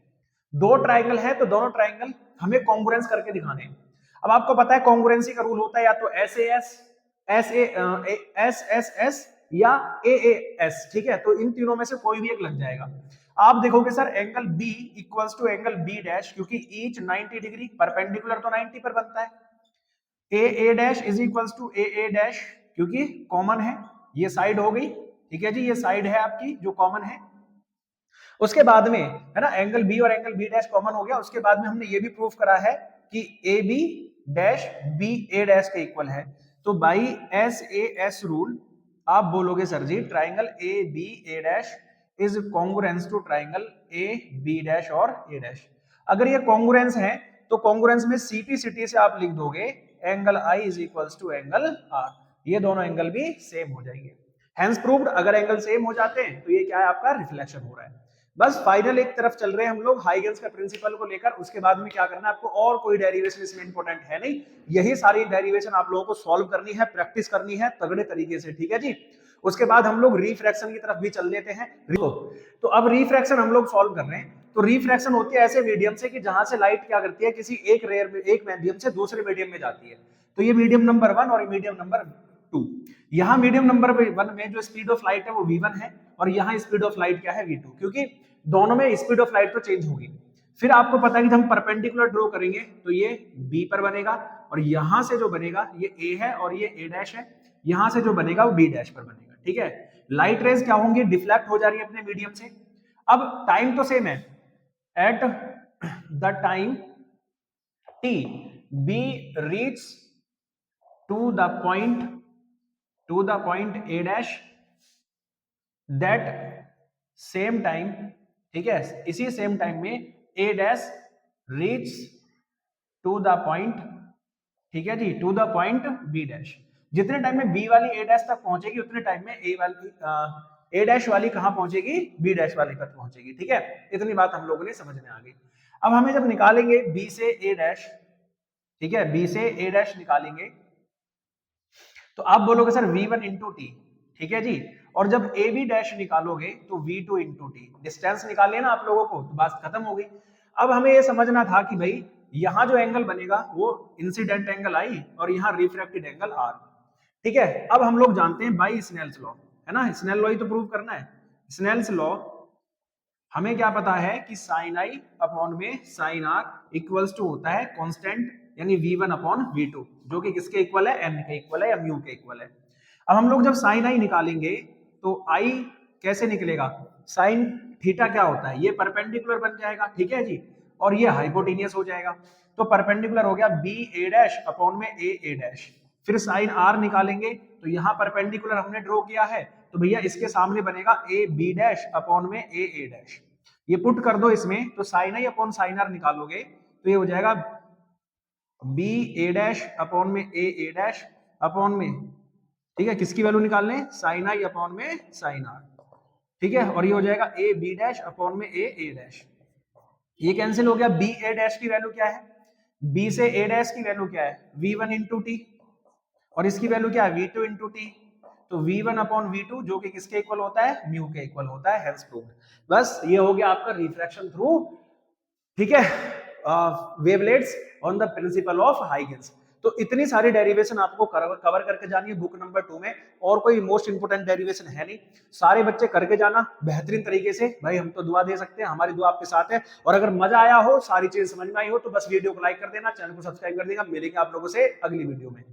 दो ट्राइंगल है तो दोनों ट्राइंगल हमें कॉन्ग्रुएंस करके दिखाने हैं। अब आपको पता है कॉन्ग्रुएंसी का रूल होता है या तो एस एस एस या ए एस। ठीक है, तो इन तीनों में से कोई भी एक लग जाएगा। आप देखोगे sir angle b equals to angle b dash, क्योंकि ईच 90 डिग्री, परपेंडिकुलर तो 90 पर बनता है। A dash is equals to a dash, क्योंकि कॉमन है, ये साइड हो गई। ठीक है जी, ये साइड है आपकी जो कॉमन है। उसके बाद में, है ना, एंगल बी और एंगल बी डैश कॉमन हो गया। उसके बाद में हमने ये भी प्रूफ करा है कि A B dash B A dash के इक्वल है। तो by S A S rule आप बोलोगे सर जी triangle A B A dash is congruence to triangle A B dash और ए डैश। अगर ये कॉन्ग्रुएंस है तो कॉन्ग्रुएंस में सिटी से आप लिख दोगे angle I is equals to angle R, ये दोनों एंगल भी सेम हो जाएंगे। हेंस प्रूव्ड, अगर एंगल सेम हो जाते हैं तो ये क्या है, आपका रिफ्लेक्शन हो रहा है। बस फाइनल एक तरफ चल रहे हैं हम लोग हाइगेंस का प्रिंसिपल को लेकर। उसके बाद में क्या करना है आपको, और कोई डेरिवेशन इसमें इंपॉर्टेंट है नहीं, यही सारी डेरिवेशन आप लोगों को सॉल्व करनी है, प्रैक्टिस करनी है तगड़े तरीके से। ठीक है जी, उसके बाद हम लोग रिफ्रैक्शन की तरफ भी चल लेते हैं। तो अब रिफ्रैक्शन हम लोग सॉल्व कर रहे हैं। तो रिफ्रैक्शन होती है ऐसे मीडियम से कि जहां से लाइट क्या करती है, किसी एक रेयर में, एक मीडियम से दूसरे मीडियम में जाती है। तो ये मीडियम नंबर 1 और ये मीडियम नंबर 2। यहाँ मीडियम नंबर 1 में जो स्पीड ऑफ लाइट है वो v1 है, और यहाँ स्पीड ऑफ लाइट क्या है v2, क्योंकि दोनों में स्पीड ऑफ लाइट तो चेंज होगी। फिर आपको पता है कि जब हम परपेंडिकुलर ड्रॉ करेंगे तो ये बी पर बनेगा, और यहां से जो बनेगा ये ए है और ये ए डैश है, यहां से जो बनेगा वो बी डैश पर बनेगा। ठीक है, लाइट रेज क्या होंगी, डिफ्लेक्ट हो जा रही है अपने मीडियम से। अब टाइम तो सेम है, at the time t b reach to the point a dash, that same time, ठीक है, इसी सेम टाइम में a dash reach to the point, ठीक है जी, to the point b dash. जितने टाइम में बी वाली ए डैश तक पहुंचेगी उतने टाइम में ए डैश वाली कहां पहुंचेगी, बी डैश वाली तक पहुंचेगी। ठीक है, इतनी बात हम लोगों ने समझ में आ गई। अब हमें जब निकालेंगे बी से ए डैश, ठीक है, बी से ए डैश निकालेंगे तो आप बोलोगे सर v1 इंटू टी, ठीक है जी, और जब ए बी डैश निकालोगे तो v2 इंटू टी, डिस्टेंस निकाले ना आप लोगों को, तो बात खत्म हो गई। अब हमें ये समझना था कि भाई यहां जो एंगल बनेगा वो इंसिडेंट एंगल आई और यहाँ रिफ्रैक्टेड एंगल आर। ठीक है, अब हम लोग जानते हैं बाई स्नेल्स लॉ, है ना, स्नेल लॉ ही तो प्रूव करना है। स्नेल्स लॉ हमें क्या पता है कि साइन आई अपॉन में साइन आर इक्वल्स टू होता है कांस्टेंट, यानी v1 अपॉन v2, जो कि किसके इक्वल है, n के इक्वल है या म्यू के इक्वल है। अब हम लोग जब साइन आई निकालेंगे तो आई कैसे निकलेगा, साइन थीटा क्या होता है, ये परपेंडिकुलर बन जाएगा, ठीक है जी, और ये हाइपोटेनियस हो जाएगा। तो परपेंडिकुलर हो गया बी ए डैश अपॉन में ए ए डैश। फिर साइन आर निकालेंगे तो यहाँ परपेंडिकुलर हमने ड्रॉ किया है, तो भैया इसके सामने बनेगा ए बी डैश अपॉन में ए ए डैश। ये पुट कर दो इसमें, तो sine I upon sine R निकालोगे तो ये हो जाएगा बी ए डैश अपॉन में ए ए डैश अपॉन में, ठीक है, किसकी वैल्यू निकालने, साइन आई अपॉन में साइन आर, ठीक है, और ये हो जाएगा ए बी डैश अपॉन में ए ए डैश। ये कैंसिल हो गया। बी ए डैश की वैल्यू क्या है, बी से ए डैश की वैल्यू क्या है, v1 इंटू टी, और इसकी वैल्यू क्या है, v2 इंटू टी। तो v1 अपॉन v2 जो कि किसके इक्वल होता है, म्यू के इक्वल होता है, हेंस प्रूव्ड। बस ये हो गया आपका रिफ्रैक्शन थ्रू, ठीक है, wavelets on the principle of Huygens. तो इतनी सारी डेरिवेशन आपको कवर करके जानी है बुक नंबर 2 में, और कोई मोस्ट इंपोर्टेंट डेरिवेशन है नहीं, सारे बच्चे करके जाना बेहतरीन तरीके से। भाई हम तो दुआ दे सकते हैं, हमारी दुआ आपके साथ है, और अगर मजा आया हो, सारी चीज समझ में आई हो, तो बस वीडियो को लाइक कर देना, चैनल को सब्सक्राइब कर देना। मिलेंगे आप लोगों से अगली वीडियो में।